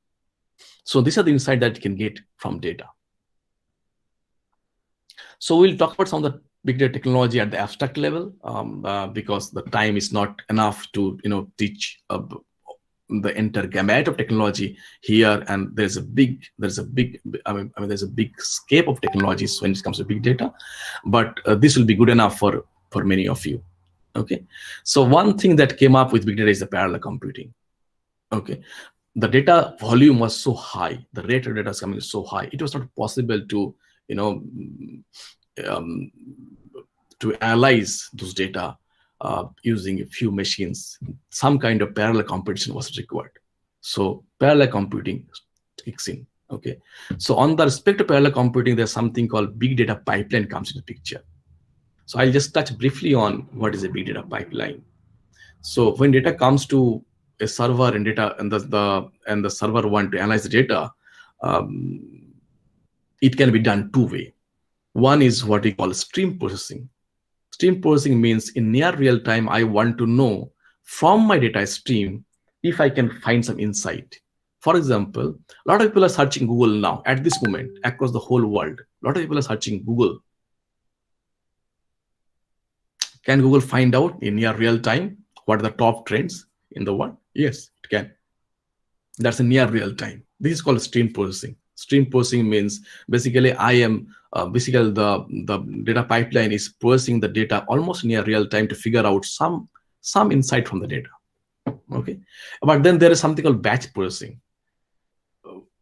So these are the insight that you can get from data. So we'll talk about some of the big data technology at the abstract level, because the time is not enough to teach the entire gamut of technology here, and there's a big scape of technologies when it comes to big data, but this will be good enough for many of you. Okay, so one thing that came up with big data is the parallel computing. Okay, the data volume was so high, the rate of data is coming so high, it was not possible to to analyze those data using a few machines. Some kind of parallel computation was required. So parallel computing kicks in. Okay, so on the respect to parallel computing, there's something called big data pipeline comes into the picture. So I'll just touch briefly on what is a big data pipeline. So when data comes to a server and the server want to analyze the data, it can be done two way. One is what we call stream processing. Stream processing means in near real time, I want to know from my data stream if I can find some insight. For example, a lot of people are searching Google now at this moment across the whole world. A lot of people are searching Google. Can Google find out in near real time what are the top trends in the world? Yes, it can. That's in near real time. This is called stream processing. Stream processing means basically the data pipeline is processing the data almost near real time to figure out some insight from the data. Okay, but then there is something called batch processing,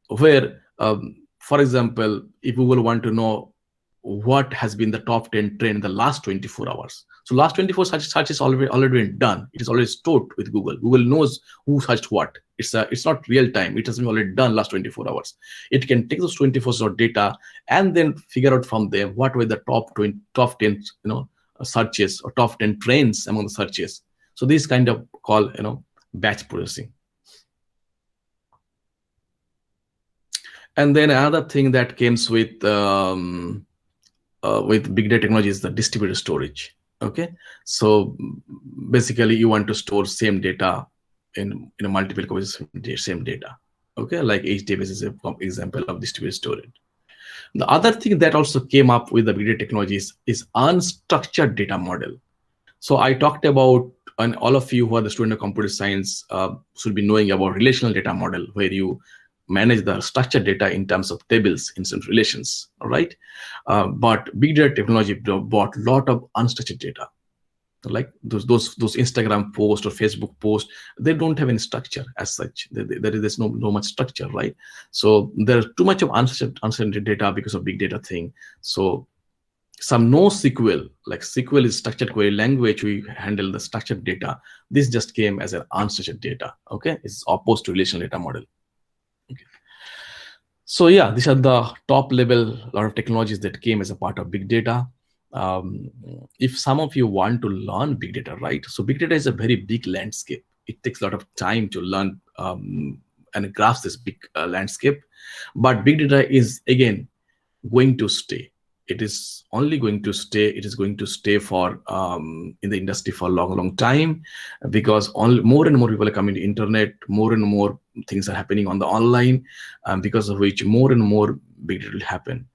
where, for example, if Google want to know what has been the top 10 trend in the last 24 hours. So last 24 search is already been done. It is already stored with Google. Google knows who searched what. It's not real time. It has been already done last 24 hours. It can take those 24 hours of data and then figure out from them what were the top 10 searches or top 10 trends among the searches. So this kind of call batch processing. And then another thing that comes with big data technology is the distributed storage. Okay, so basically you want to store same data in multiple copies of same data. Okay, like HDFS is an example of distributed storage. The other thing that also came up with the big data technologies is unstructured data model. So I talked about and all of you who are the student of computer science should be knowing about relational data model, where you manage the structured data in terms of tables in some relations. All right, but big data technology brought a lot of unstructured data, like those Instagram posts or Facebook posts. They don't have any structure as such. There's no much structure, right? So there's too much of unstructured data because of big data thing. So some NoSQL, like SQL is structured query language, we handle the structured data. This just came as an unstructured data. Okay, it's opposed to relational data model. Okay. So yeah, these are the top level lot of technologies that came as a part of big data. If some of you want to learn big data, right? So big data is a very big landscape. It takes a lot of time to learn and grasp this big landscape. But big data is again going to stay. It is only going to stay. It is going to stay for in the industry for a long time, because more and more people are coming to internet. More and more things are happening on the online, because of which more and more big data will happen.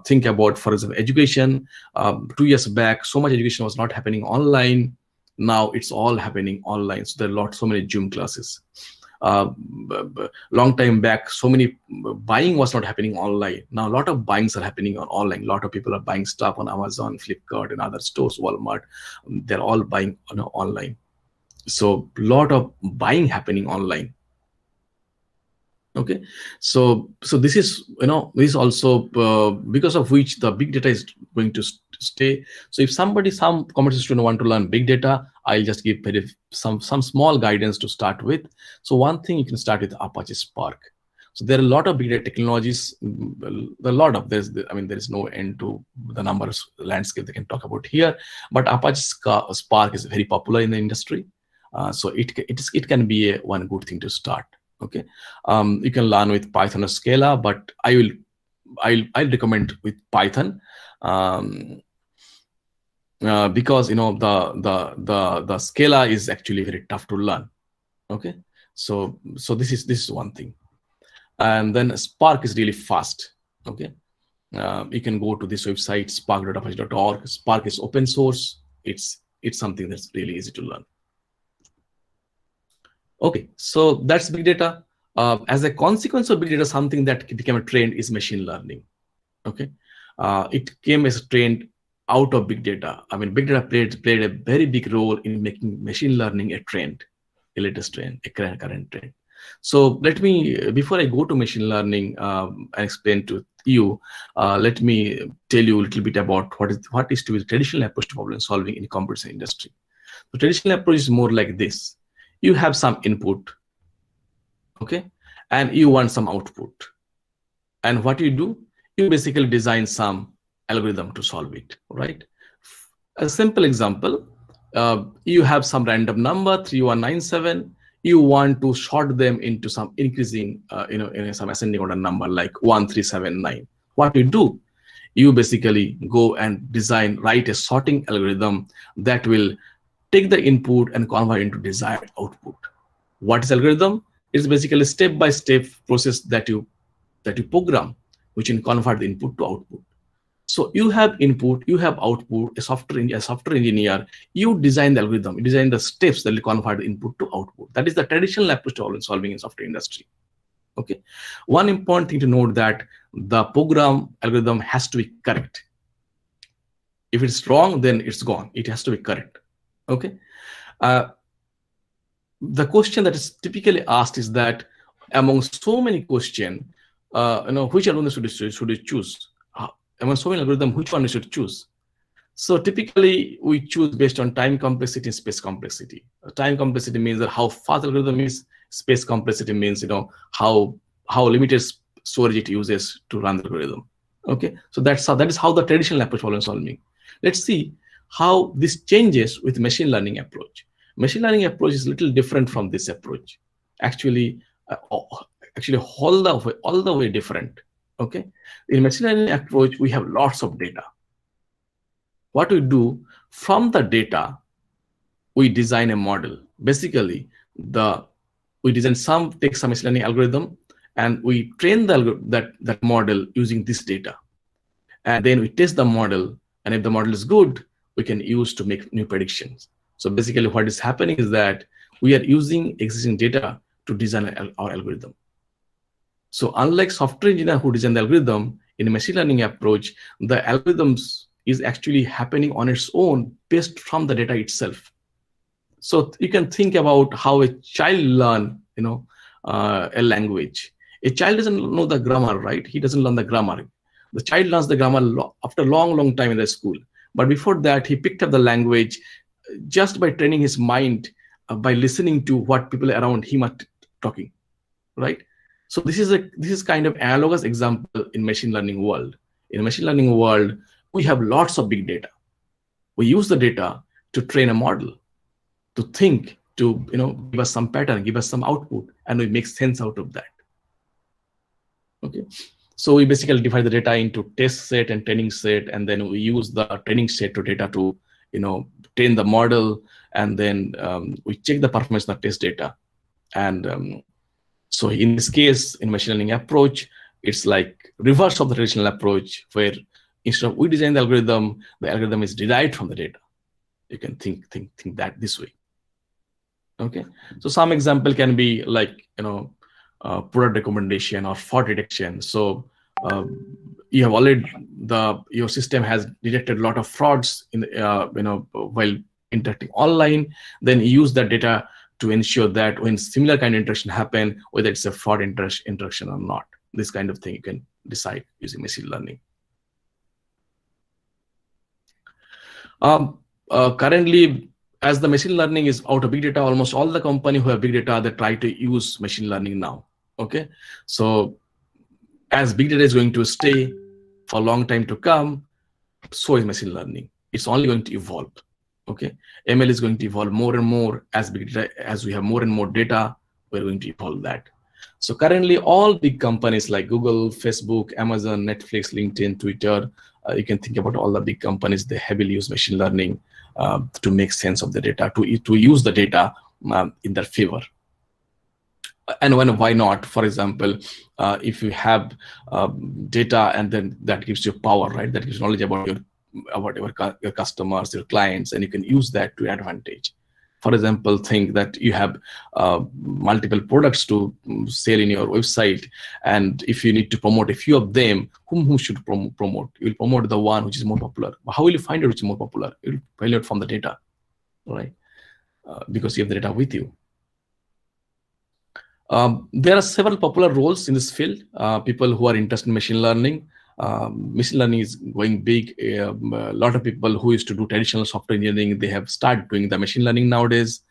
Think about, for example, education. 2 years back, so much education was not happening online. Now it's all happening online. So there are so many Zoom classes. Long time back, so many buying was not happening online. Now a lot of buyings are happening on online. A lot of people are buying stuff on Amazon, Flipkart, and other stores, Walmart. They're all buying online. So a lot of buying happening online. Okay, so this is this is also because of which the big data is going to stay. So if some commerce student want to learn big data, I'll just give some small guidance to start with. So one thing, you can start with Apache Spark. So there are a lot of big data technologies. There is no end to the numbers landscape they can talk about here. But Apache Spark is very popular in the industry. So it can be one good thing to start. Okay, you can learn with Python or Scala, but I'll recommend with Python, because the Scala is actually very tough to learn. Okay, so this is one thing, and then Spark is really fast. Okay, you can go to this website, spark.apache.org. Spark is open source. It's something that's really easy to learn. Okay, so that's big data. As a consequence of big data, something that became a trend is machine learning. Okay, it came as a trend out of big data. I mean, big data played a very big role in making machine learning a trend, a latest trend, a current trend. So let me, before I go to machine learning and explain to you, let me tell you a little bit about what is to be the traditional approach to problem solving in the computer science industry. The traditional approach is more like this. You have some input, okay, and you want some output. And what you do, you basically design some algorithm to solve it, right? A simple example, you have some random number, 3197, you want to sort them into some increasing, some ascending order number like 1379. What you do, you basically go and write a sorting algorithm that will take the input and convert into desired output. What is algorithm? It's basically a step-by-step process that you program, which can convert the input to output. So you have input, you have output. A software engineer, you design the algorithm, you design the steps that will convert the input to output. That is the traditional approach to problem solving in software industry. Okay. One important thing to note that the program algorithm has to be correct. If it's wrong, then it's gone. It has to be correct. Okay. The question that is typically asked is that among so many questions, which algorithm should you choose? Among so many algorithms, which one should choose? So typically we choose based on time complexity and space complexity. Time complexity means that how fast the algorithm is. Space complexity means how limited storage it uses to run the algorithm. Okay, so that is how the traditional approach problem solving. Let's see how this changes with machine learning approach. Machine learning approach is a little different from this approach. Actually, all the way different. Okay, in machine learning approach, we have lots of data. What we do, from the data, we design a model. Basically, we take some machine learning algorithm, and we train that model using this data. And then we test the model, and if the model is good, we can use to make new predictions. So basically what is happening is that we are using existing data to design our algorithm. So unlike software engineer who design the algorithm, in a machine learning approach, the algorithms is actually happening on its own based from the data itself. So you can think about how a child learn, a language. A child doesn't know the grammar, right? He doesn't learn the grammar. The child learns the grammar after a long time in the school. But before that, he picked up the language just by training his mind, by listening to what people around him are talking, right? So this is kind of analogous example in machine learning world. In machine learning world, we have lots of big data. We use the data to train a model, to think, to give us some pattern, give us some output, and we make sense out of that. Okay, so we basically divide the data into test set and training set, and then we use the training set to data to train the model, and then we check the performance of the test data. And so in this case, in machine learning approach, it's like reverse of the traditional approach, where instead of we design the algorithm is derived from the data. You can think that this way. Okay, so some example can be like product recommendation or fraud detection. So you have already your system has detected a lot of frauds in while interacting online. Then you use that data to ensure that when similar kind of interaction happen, whether it's a fraud interaction or not, this kind of thing you can decide using machine learning. Currently, as the machine learning is out of big data, almost all the company who have big data, they try to use machine learning now. Okay, so as big data is going to stay for a long time to come, so is machine learning. It's only going to evolve. Okay, ML is going to evolve more and more as big data, as we have more and more data, we're going to evolve that. So currently, all big companies like Google, Facebook, Amazon, Netflix, LinkedIn, Twitter, you can think about all the big companies, they heavily use machine learning to make sense of the data, to use the data in their favor. And why not? For example, if you have data and then that gives you power, right? That gives knowledge about your customers, your clients, and you can use that to your advantage. For example, think that you have multiple products to sell in your website, and if you need to promote a few of them, whom should promote? You will promote the one which is more popular. But how will you find out which is more popular? You will find out from the data, right? Because you have the data with you. There are several popular roles in this field. People who are interested in machine learning. Machine learning is going big. A lot of people who used to do traditional software engineering, they have started doing the machine learning nowadays.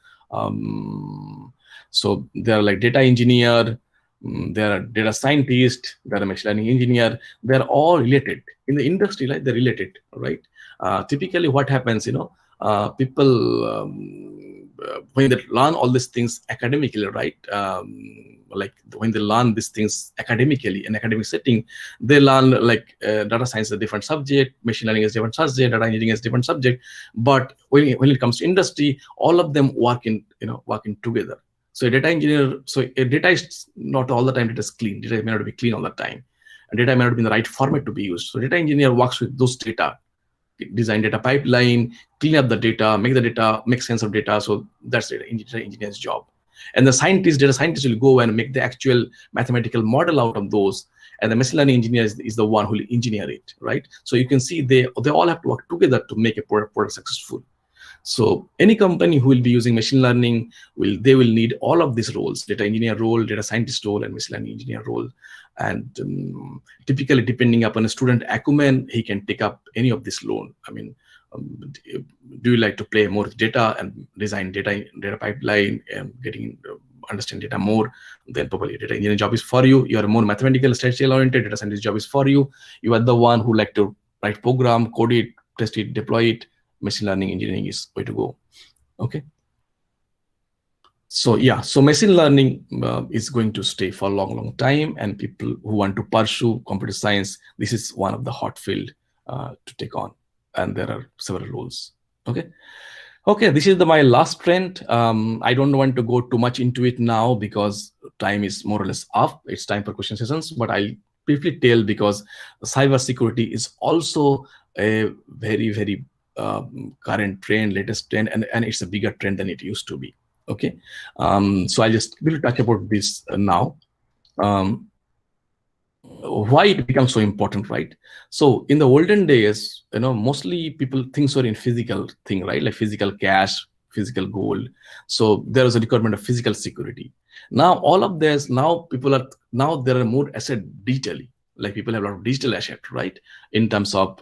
So there are like data engineer, there are data scientist, there are machine learning engineer. They're all related in the industry, like they're related, right? Typically, what happens, people when they learn all these things academically, right? Like when they learn these things academically in academic setting, they learn like data science is a different subject, machine learning is a different subject, data engineering is a different subject. But when it comes to industry, all of them working together. So a data engineer, a data is not all the time data is clean. Data may not be clean all the time, and data may not be in the right format to be used. So data engineer works with those data, design data pipeline, clean up the data, make sense of data. So that's data engineer's job. And the data scientist will go and make the actual mathematical model out of those. And the machine learning engineer is the one who will engineer it, right? So you can see they all have to work together to make a product successful. So any company who will be using machine learning, they will need all of these roles: data engineer role, data scientist role, and machine learning engineer role. And typically, depending upon a student acumen, he can take up any of this role. I mean, do you like to play more with data and design data pipeline and understand data more? Then probably data engineering job is for you. You are more mathematical, statistical oriented. Data scientist job is for you. You are the one who like to write program, code it, test it, deploy it. Machine learning engineering is way to go. Okay. So yeah, so machine learning is going to stay for a long time, and people who want to pursue computer science, this is one of the hot field to take on, and there are several roles. Okay, this is my last trend. I don't want to go too much into it now because time is more or less up. It's time for question sessions, but I'll briefly tell, because cybersecurity is also a very current trend, latest trend, and it's a bigger trend than it used to be. Okay, so I just will touch about this now. Um, why it becomes so important, right? So in the olden days, mostly people things were in physical thing, right? Like physical cash, physical gold. So there was a requirement of physical security. Now all of this, now there are more asset digitally. Like people have a lot of digital asset, right? In terms of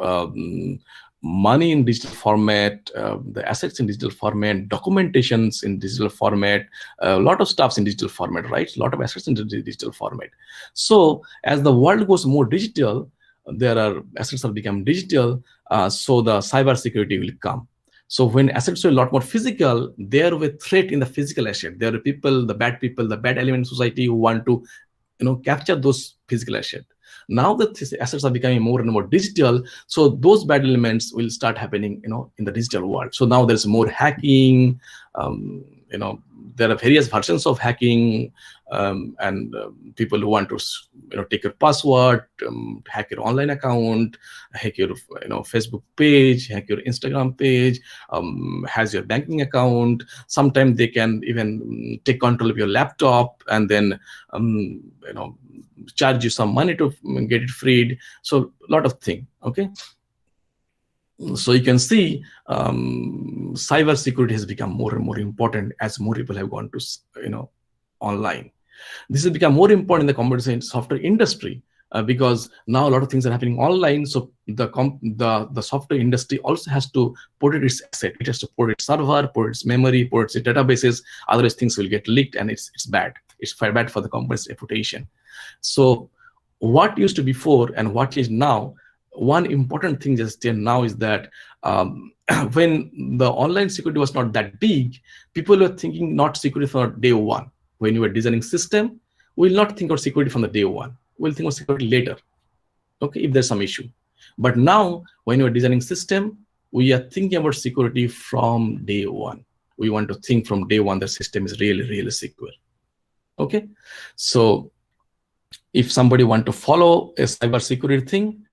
money in digital format, the assets in digital format, documentations in digital format, a lot of stuffs in digital format, right? A lot of assets in digital format. So as the world goes more digital, there are assets have become digital, so the cyber security will come. So when assets are a lot more physical, there were threat in the physical asset. There are people, the bad element in society who want to, capture those physical assets. Now that these assets are becoming more and more digital, so those bad elements will start happening, in the digital world. So now there's more hacking. There are various versions of hacking, and people who want to, take your password, hack your online account, hack your, Facebook page, hack your Instagram page, has your banking account. Sometimes they can even take control of your laptop and then, charge you some money to get it freed. So a lot of things. Okay. So you can see cyber security has become more and more important as more people have gone to, online. This has become more important in the computer science software industry because now a lot of things are happening online. So the software industry also has to put its asset. It has to put its server, put its memory, put its databases. Otherwise, things will get leaked, and it's bad. It's bad for the company's reputation. So what used to be before and what is now, one important thing just now is that when the online security was not that big, people were thinking not security from day one. When you were designing system, we will not think of security from the day one. We'll think of security later, okay, if there's some issue. But now, when you are designing system, we are thinking about security from day one. We want to think from day one the system is really, really secure. Okay, so if somebody want to follow a cyber security thing,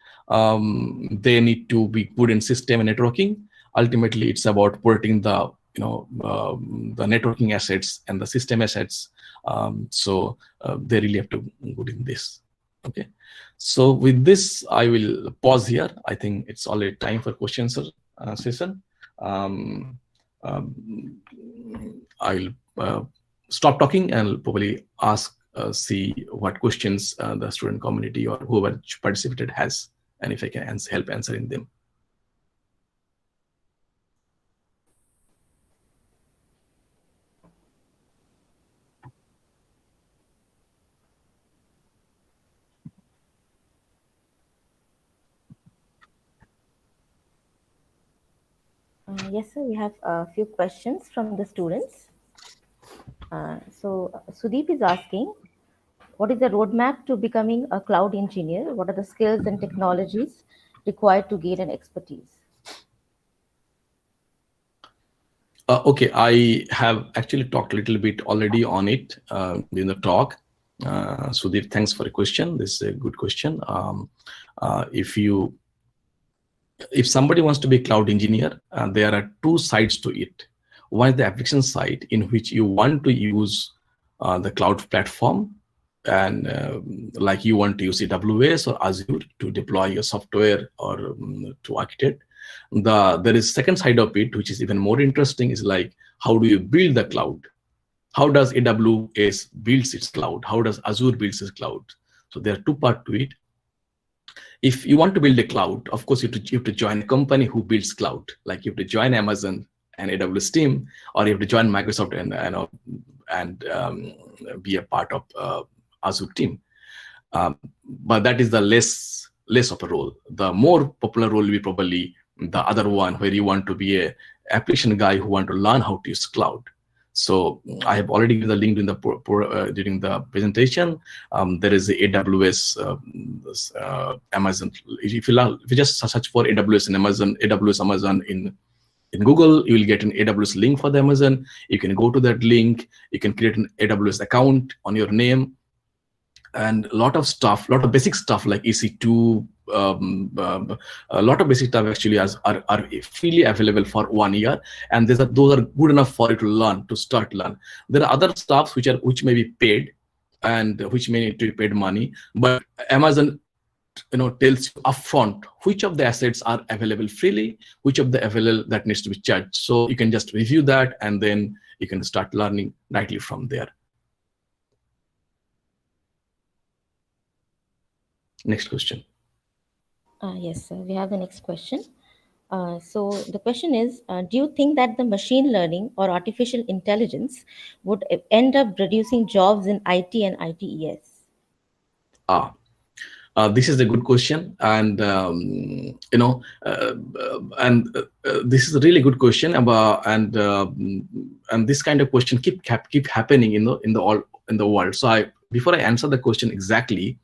they need to be good in system and networking. Ultimately, it's about putting the the networking assets and the system assets. So they really have to be good in this. Okay. So with this, I will pause here. I think it's already time for questions session. I'll stop talking and probably ask, see what questions the student community or whoever participated has, and if I can help answering them. Yes, sir, we have a few questions from the students. So Sudeep is asking, what is the roadmap to becoming a cloud engineer? What are the skills and technologies required to gain an expertise? Okay, I have actually talked a little bit already on it in the talk. Sudeep, thanks for the question. This is a good question. If somebody wants to be a cloud engineer, there are two sides to it. One is the application side, in which you want to use the cloud platform, and like you want to use AWS or Azure to deploy your software or to architect. There is second side of it, which is even more interesting, is like, how do you build the cloud? How does AWS builds its cloud? How does Azure builds its cloud? So there are two parts to it. If you want to build a cloud, of course, you have to join a company who builds cloud. Like you have to join Amazon and AWS team, or you have to join Microsoft and be a part of Azure team. But that is the less of a role. The more popular role will be probably the other one, where you want to be a application guy who want to learn how to use cloud. So I have already given the link in during the presentation. There is the AWS, Amazon. If you just search for AWS and AWS Amazon in Google, you will get an AWS link for the Amazon. You can go to that link. You can create an AWS account on your name, and a lot of stuff, a lot of basic stuff like EC2, a lot of basic stuff actually are freely available for 1 year, and those are good enough for you to learn, to start learn. There are other stuffs which may be paid and which may need to be paid money, but Amazon tells you upfront which of the assets are available freely, which of the available that needs to be charged. So you can just review that and then you can start learning directly from there. Next question. Yes, sir. We have the next question. So the question is, do you think that the machine learning or artificial intelligence would end up reducing jobs in IT and ITES? This is a good question, and this is a really good question. And this kind of question keep happening in the world. So before I answer the question exactly,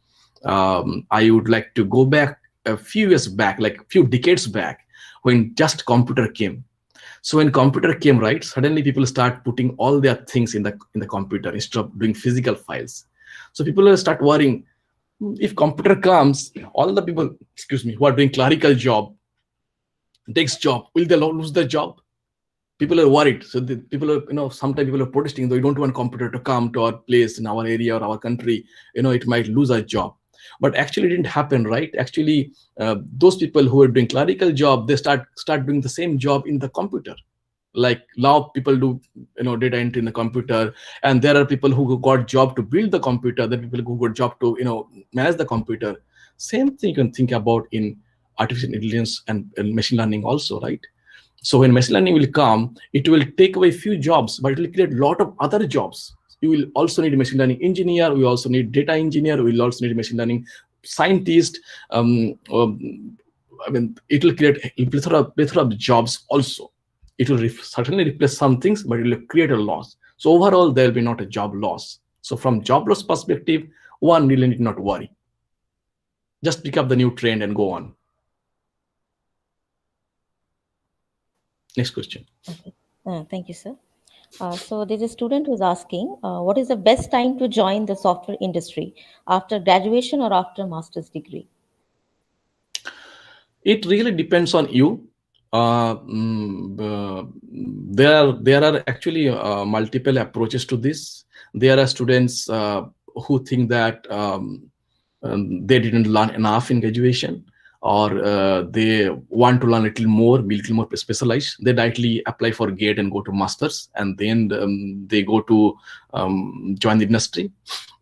I would like to go back a few years back, like a few decades back, when just computer came. So when computer came, right, suddenly people start putting all their things in the computer instead of doing physical files. So people will start worrying, if computer comes, all the people, who are doing clerical job, desk job, will they lose their job? People are worried. So the people are, sometimes people are protesting, though we don't want computer to come to our place in our area or our country, it might lose our job. But actually it didn't happen, right? Actually, those people who are doing clerical job, they start doing the same job in the computer. Like now people do data entry in the computer, and there are people who got job to build the computer, there are people who got job to manage the computer. Same thing you can think about in artificial intelligence and machine learning also, right? So when machine learning will come, it will take away few jobs, but it will create a lot of other jobs. You will also need a machine learning engineer, we also need data engineer, we will also need a machine learning scientist. I mean, it will create a plethora of jobs also. It will certainly replace some things, but it will create a loss. So overall, there will be not a job loss. So from job loss perspective, one really need not worry. Just pick up the new trend and go on. Next question. Okay. Thank you, sir. So there's a student who's asking, what is the best time to join the software industry, after graduation or after master's degree? It really depends on you. There are actually multiple approaches to this. There are students who think that they didn't learn enough in graduation, or they want to learn a little more, be a little more specialized. They directly apply for GATE and go to masters, and then they go to join the industry.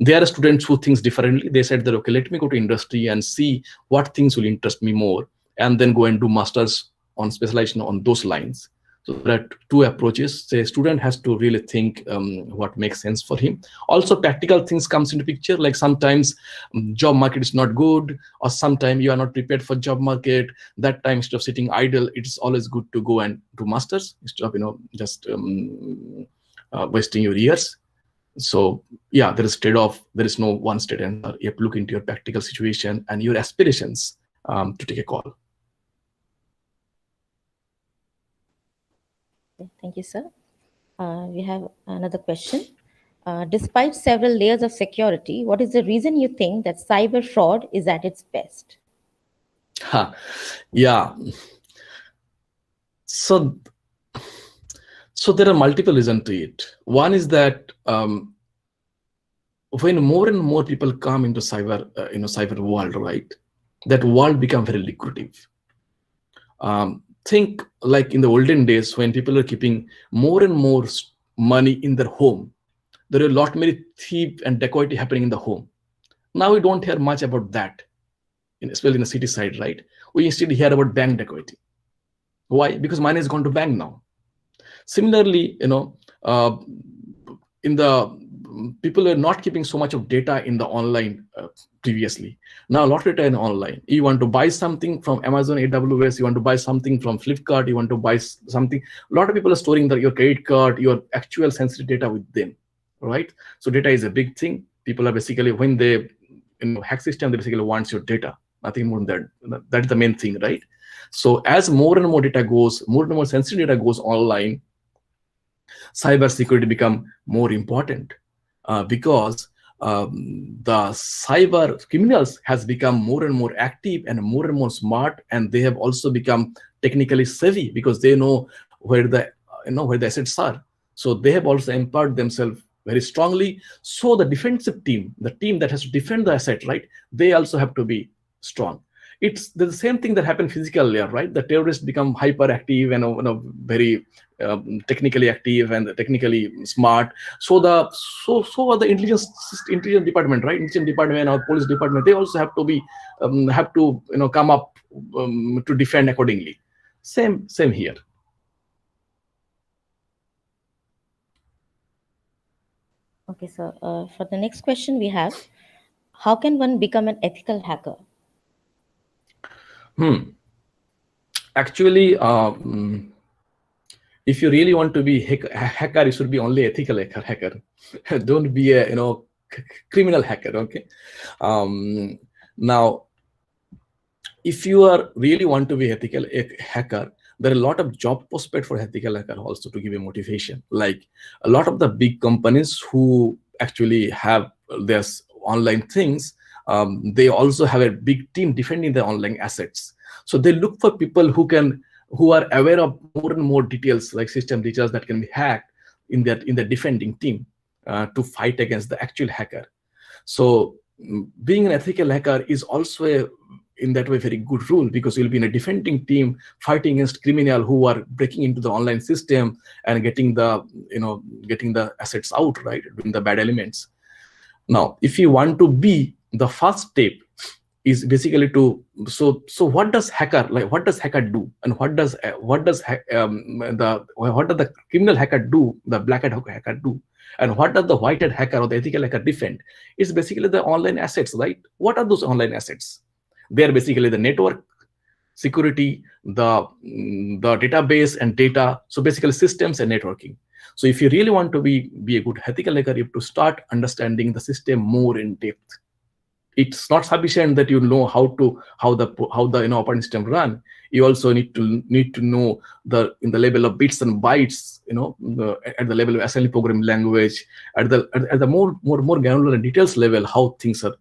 There are students who think differently. They said that, okay, let me go to industry and see what things will interest me more, and then go and do masters on specialization on those lines. So there are two approaches. The student has to really think what makes sense for him. Also, practical things comes into picture, like sometimes job market is not good, or sometimes you are not prepared for job market. That time, instead of sitting idle, it's always good to go and do masters instead of just wasting your years. So yeah, there is trade-off. There is no one straight answer. You have to look into your practical situation and your aspirations to take a call. Thank you, sir. We have another question. Despite several layers of security, what is the reason you think that cyber fraud is at its best? Yeah. So there are multiple reasons to it. One is that when more and more people come into cyber world, right, that world become very lucrative. Think like in the olden days when people are keeping more and more money in their home. There are a lot many thief and dacoity happening in the home. Now we don't hear much about that, especially in the city side, right? We instead hear about bank dacoity. Why? Because money has gone to bank now. Similarly, in the people are not keeping so much of data in the online previously. Now a lot of data in online. You want to buy something from Amazon AWS, you want to buy something from Flipkart, you want to buy something. A lot of people are storing your credit card, your actual sensitive data with them, right? So data is a big thing. People are basically, when they hack system, they basically wants your data, nothing more than that. That's the main thing, right? So as more and more data goes, more and more sensitive data goes online, cybersecurity become more important. Because the cyber criminals has become more and more active and more smart, and they have also become technically savvy because they know where the where the assets are. So they have also empowered themselves very strongly. So the defensive team, the team that has to defend the asset, right, they also have to be strong. It's the same thing that happened physical layer, right? The terrorists become hyperactive and very technically active and technically smart. So are the intelligence department, right? Intelligence department or police department. They also have to be have to come up to defend accordingly. Same here. Okay, so for the next question we have, how can one become an ethical hacker? Actually, if you really want to be hacker, you should be only ethical hacker. Don't be a criminal hacker. Okay. Now, if you are really want to be ethical hacker, there are a lot of job prospects for ethical hacker also to give you motivation. Like a lot of the big companies who actually have this online things, they also have a big team defending their online assets. So they look for people who are aware of more and more details, like system details that can be hacked in the defending team to fight against the actual hacker. So being an ethical hacker is also in that way very good rule, because you'll be in a defending team fighting against criminal who are breaking into the online system and getting the assets out, right, doing the bad elements. Now, if you want to be, the first step is basically to so what does hacker do, and what does the criminal hacker do, the black hat hacker do, and what does the white hat hacker or the ethical hacker defend? It's basically the online assets, right? What are those online assets? They are basically the network security, the database and data. So basically systems and networking. So if you really want to be a good ethical hacker, you have to start understanding the system more in depth. It's not sufficient that you know how the operating system run. You also need to know in the level of bits and bytes, at the level of assembly programming language, at the more granular and details level, how things are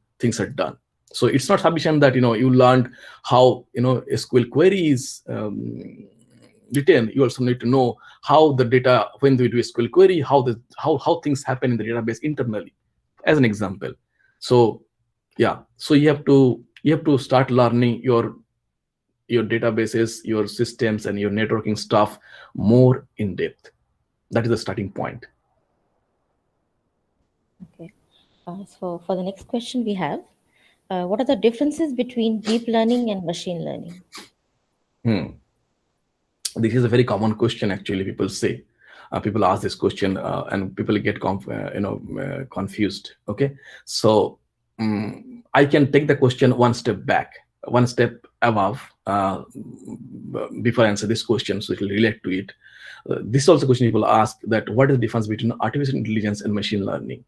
done. So it's not sufficient that you learned how SQL query is written. You also need to know how the data, when we do SQL query, how things happen in the database internally, as an example. So yeah, so you have to start learning your databases, your systems, and your networking stuff more in depth. That is the starting point. Okay. So for the next question we have, what are the differences between deep learning and machine learning? This is a very common question. Actually, people ask this question and people get confused. Okay, so I can take the question one step above before I answer this question, so it will relate to it. This is also a question people ask, that what is the difference between artificial intelligence and machine learning?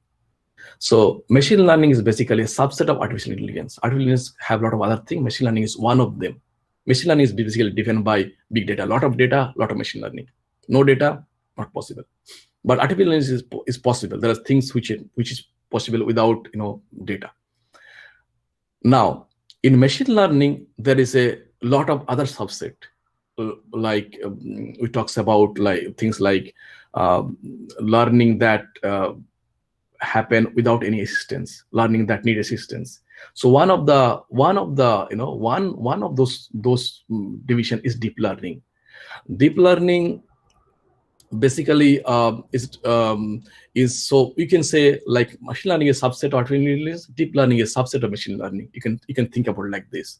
So machine learning is basically a subset of artificial intelligence. Artificial intelligence have a lot of other things. Machine learning is one of them. Machine learning is basically driven by big data, a lot of data, a lot of machine learning. No data, not possible. But artificial intelligence is possible. There are things which is possible without data. Now, in machine learning, there is a lot of other subset. Like we talks about things like learning that happen without any assistance, learning that need assistance. So one of those division is deep learning. Deep learning basically is so you can say like machine learning is subset of artificial intelligence, deep learning is subset of machine learning. You can think about it like this.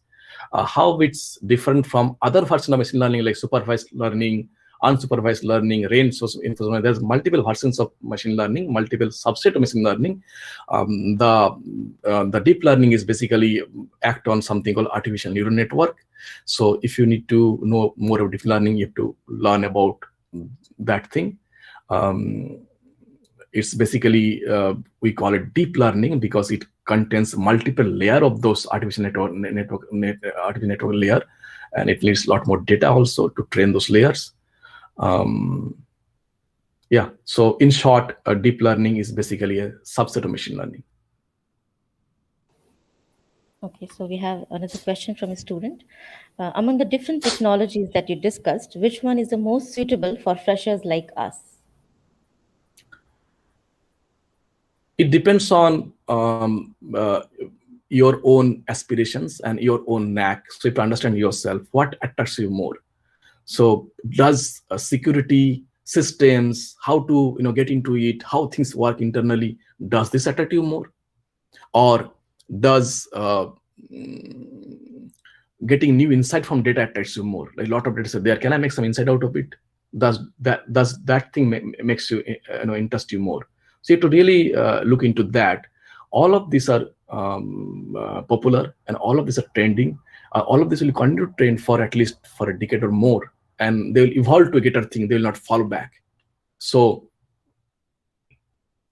How it's different from other versions of machine learning, like supervised learning, unsupervised learning, reinforcement. There's multiple versions of machine learning, multiple subset of machine learning. The deep learning is basically act on something called artificial neural network. So if you need to know more of deep learning, you have to learn about that thing. It's basically we call it deep learning because it contains multiple layer of those artificial network layer, and it needs a lot more data also to train those layers. Yeah, so in short, deep learning is basically a subset of machine learning. Okay, so we have another question from a student. Among the different technologies that you discussed, which one is the most suitable for freshers like us? It depends on your own aspirations and your own knack. So if you understand yourself, what attracts you more? So does security systems, how to get into it, how things work internally, does this attract you more? Or does getting new insight from data attracts you more? Like a lot of data set there, can I make some insight out of it? Does that thing makes you interest you more? So you have to really look into that. All of these are popular, and all of these are trending. All of this will continue to trend for at least for a decade or more, and they will evolve to a greater thing. They will not fall back. So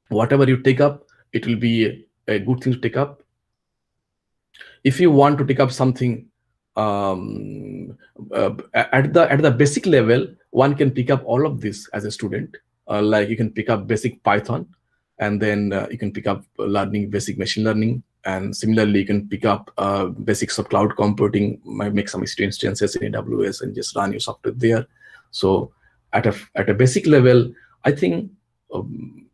whatever you take up, it will be a good thing to take up. If you want to take up something at the basic level, one can pick up all of this as a student. Like you can pick up basic Python, and then you can pick up learning basic machine learning, and similarly you can pick up basics of cloud computing, might make some instances in AWS and just run your software there. So at a basic level, I think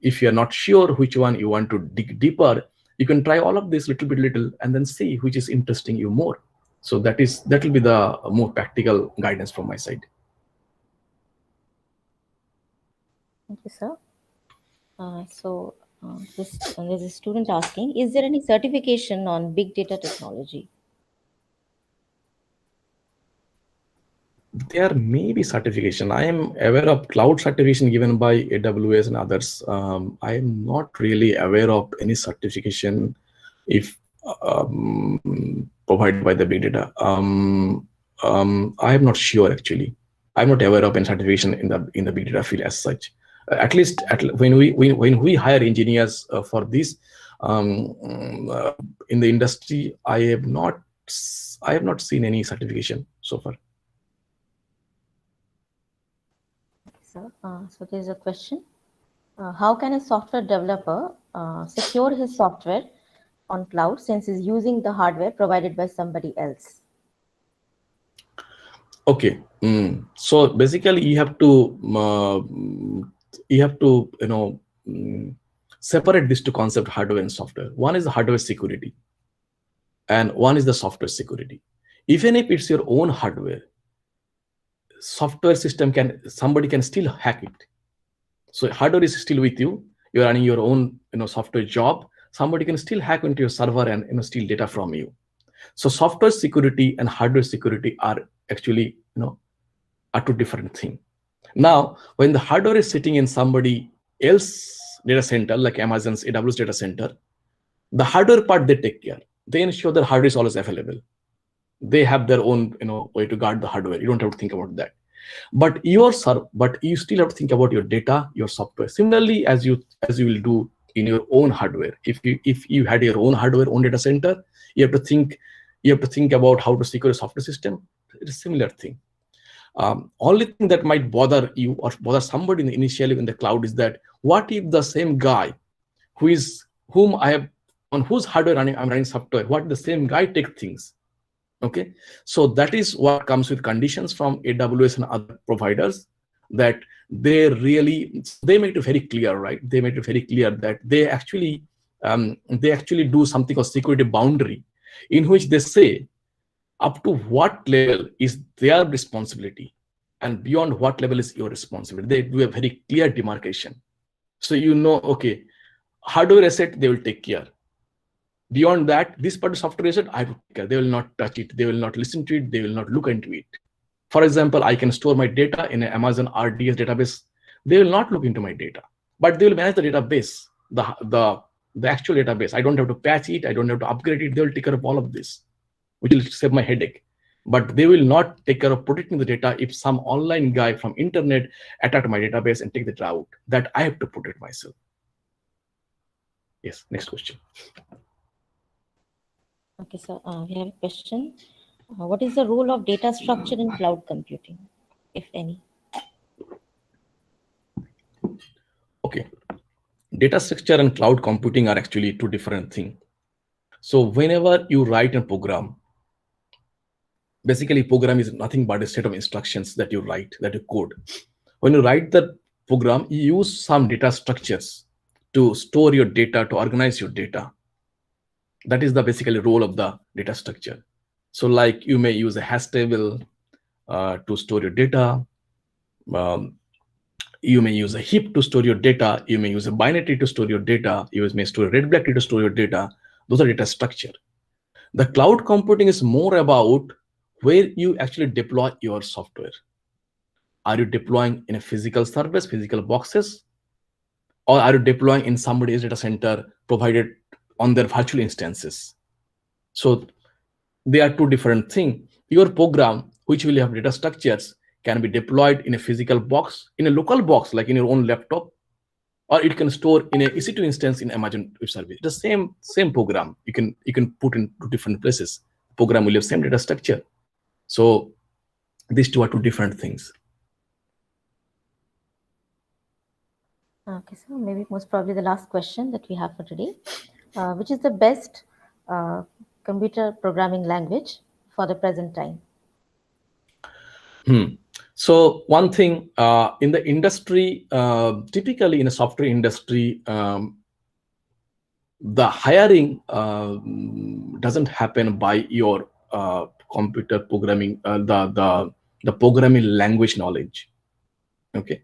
if you're not sure which one you want to dig deeper, you can try all of this little and then see which is interesting you more. So that will be the more practical guidance from my side. Thank you, sir. There's a student asking, is there any certification on big data technology? There may be certification. I am aware of cloud certification given by AWS and others. I am not really aware of any certification if provided by the big data. I am not sure actually. I'm not aware of any certification in the big data field as such. At least when we hire engineers for this in the industry, I have not seen any certification so far. So there's a question. How can a software developer secure his software on cloud since he's using the hardware provided by somebody else? Okay. So basically, you have to separate these two concepts, hardware and software. One is the hardware security, and one is the software security. Even if it's your own hardware, software system somebody can still hack it. So hardware is still with you. You're running your own software job. Somebody can still hack into your server and steal data from you. So software security and hardware security are actually are two different things. Now, when the hardware is sitting in somebody else's data center, like Amazon's AWS data center, the hardware part they take care. They ensure that hardware is always available. They have their own way to guard the hardware. You don't have to think about that. But you still have to think about your data, your software. Similarly, as you will do in your own hardware. If you had your own hardware, own data center, you have to think about how to secure a software system. It's a similar thing. Only thing that might bother you or bother somebody initially in the cloud is that what if the same guy on whose hardware I'm running software, what if the same guy take things? Okay, so that is what comes with conditions from AWS and other providers, that they make it very clear, right? They make it very clear that they actually do something called security boundary, in which they say up to what level is their responsibility and beyond what level is your responsibility. They do a very clear demarcation. So okay, hardware asset, they will take care. Beyond that, this part of software asset, I have to take care. They will not touch it. They will not listen to it. They will not look into it. For example, I can store my data in an Amazon RDS database. They will not look into my data, but they will manage the database, the actual database. I don't have to patch it. I don't have to upgrade it. They will take care of all of this, which will save my headache. But they will not take care of protecting the data if some online guy from internet attack my database and take the data out. That I have to protect myself. Yes, next question. Okay, so we have a question. What is the role of data structure in cloud computing, if any? Okay. Data structure and cloud computing are actually two different things. So whenever you write a program, basically program is nothing but a set of instructions that you write, that you code. When you write the program, you use some data structures to store your data, to organize your data. That is the basically role of the data structure. So like you may use a hash table to store your data. Um, you may use a heap to store your data. You may use a binary tree to store your data. You may store a red black tree to store your data. Those are data structure. The cloud computing is more about where you actually deploy your software. Are you deploying in a physical service, physical boxes, or are you deploying in somebody's data center provided on their virtual instances? So they are two different things. Your program, which will have data structures, can be deployed in a physical box, in a local box, like in your own laptop, or it can store in a EC2 instance in Amazon Web Service. The same program you can put in two different places. Program will have same data structure. So these two are two different things. Okay, so maybe most probably the last question that we have for today, which is the best uh, computer programming language for the present time? So one thing in the industry, typically in a software industry, the hiring doesn't happen by your computer programming, the programming language knowledge. Okay,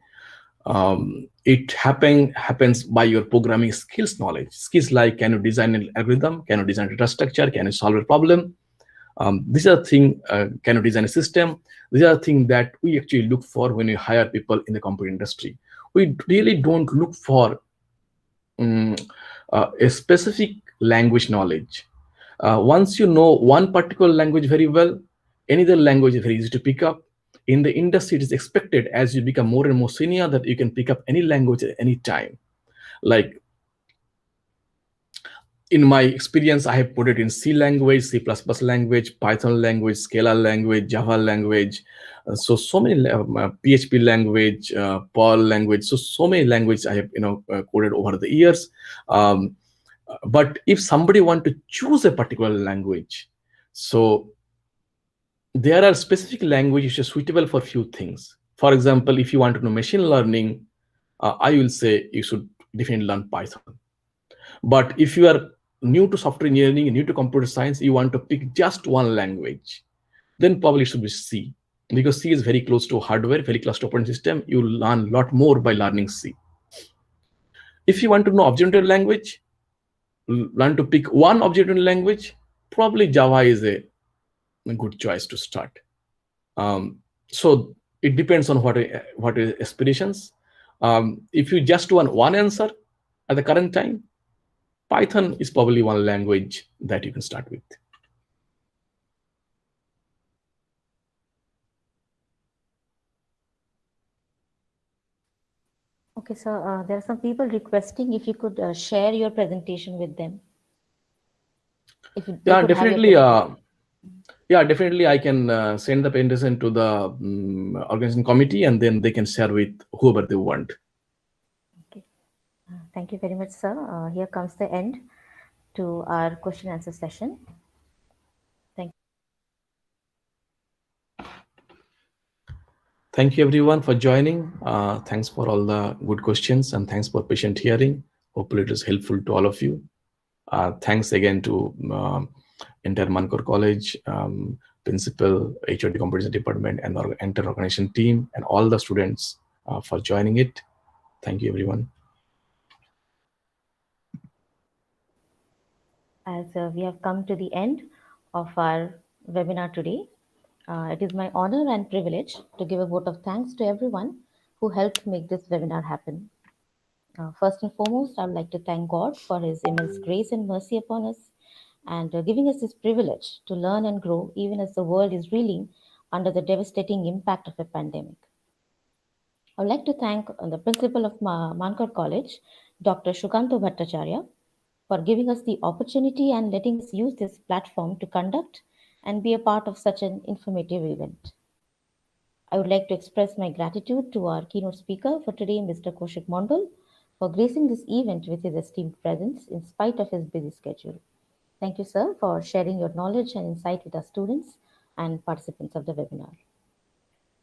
it happens by your programming skills knowledge. Skills like, can you design an algorithm? Can you design data structure? Can you solve a problem? These are things. Can you design a system? These are things that we actually look for when we hire people in the computer industry. We really don't look for a specific language knowledge. Once you know one particular language very well, any other language is very easy to pick up. In the industry, it is expected as you become more and more senior that you can pick up any language at any time. Like in my experience, I have put it in C language, C++ language, Python language, Scala language, Java language. So many PHP language, Perl language. So many languages I have coded over the years. But if somebody want to choose a particular language, so there are specific languages which are suitable for few things. For example, if you want to know machine learning, I will say you should definitely learn Python. But if you are new to software engineering, new to computer science, you want to pick just one language, then probably it should be C, because C is very close to hardware, very close to operating system. You learn a lot more by learning C. If you want to know object-oriented language, learn to pick one object-oriented language, probably Java is a good choice to start. So it depends on what is aspirations. If you just want one answer at the current time, Python is probably one language that you can start with. Okay, so there are some people requesting if you could share your presentation with them. If you, Yeah, definitely. Yeah, definitely. I can send the presentation to the organization committee, and then they can share with whoever they want. Okay. Thank you very much, sir. Here comes the end to our question answer session. Thank you. Thank you, everyone, for joining. Thanks for all the good questions, and thanks for patient hearing. Hopefully, it is helpful to all of you. Thanks again to entire Mankor College, principal, HOD Computer Department, and the entire organization team, and all the students for joining it. Thank you, everyone. As we have come to the end of our webinar today, it is my honor and privilege to give a vote of thanks to everyone who helped make this webinar happen. First and foremost, I would like to thank God for His immense grace and mercy upon us, and giving us this privilege to learn and grow even as the world is reeling under the devastating impact of a pandemic. I would like to thank the principal of Mankar College, Dr. Shukanto Bhattacharya, for giving us the opportunity and letting us use this platform to conduct and be a part of such an informative event. I would like to express my gratitude to our keynote speaker for today, Mr. Kaushik Mondal, for gracing this event with his esteemed presence in spite of his busy schedule. Thank you, sir, for sharing your knowledge and insight with our students and participants of the webinar.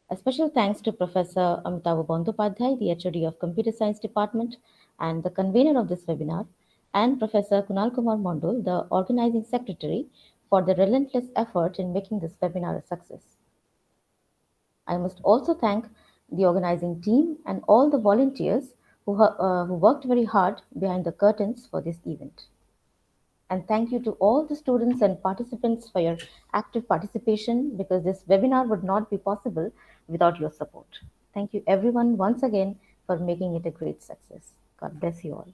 A special thanks to Professor Amitav Bandyopadhyay, the HOD of Computer Science Department and the convener of this webinar, and Professor Kunal Kumar Mondol, the organizing secretary, for the relentless effort in making this webinar a success. I must also thank the organizing team and all the volunteers who worked very hard behind the curtains for this event. And thank you to all the students and participants for your active participation, because this webinar would not be possible without your support. Thank you everyone once again for making it a great success. God bless you all.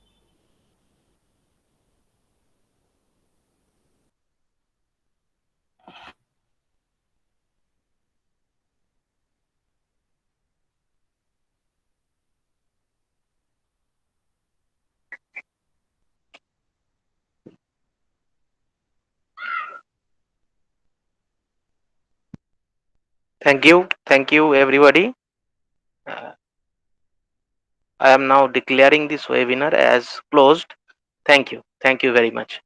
Thank you, everybody. Uh, I am now declaring this webinar as closed. Thank you very much.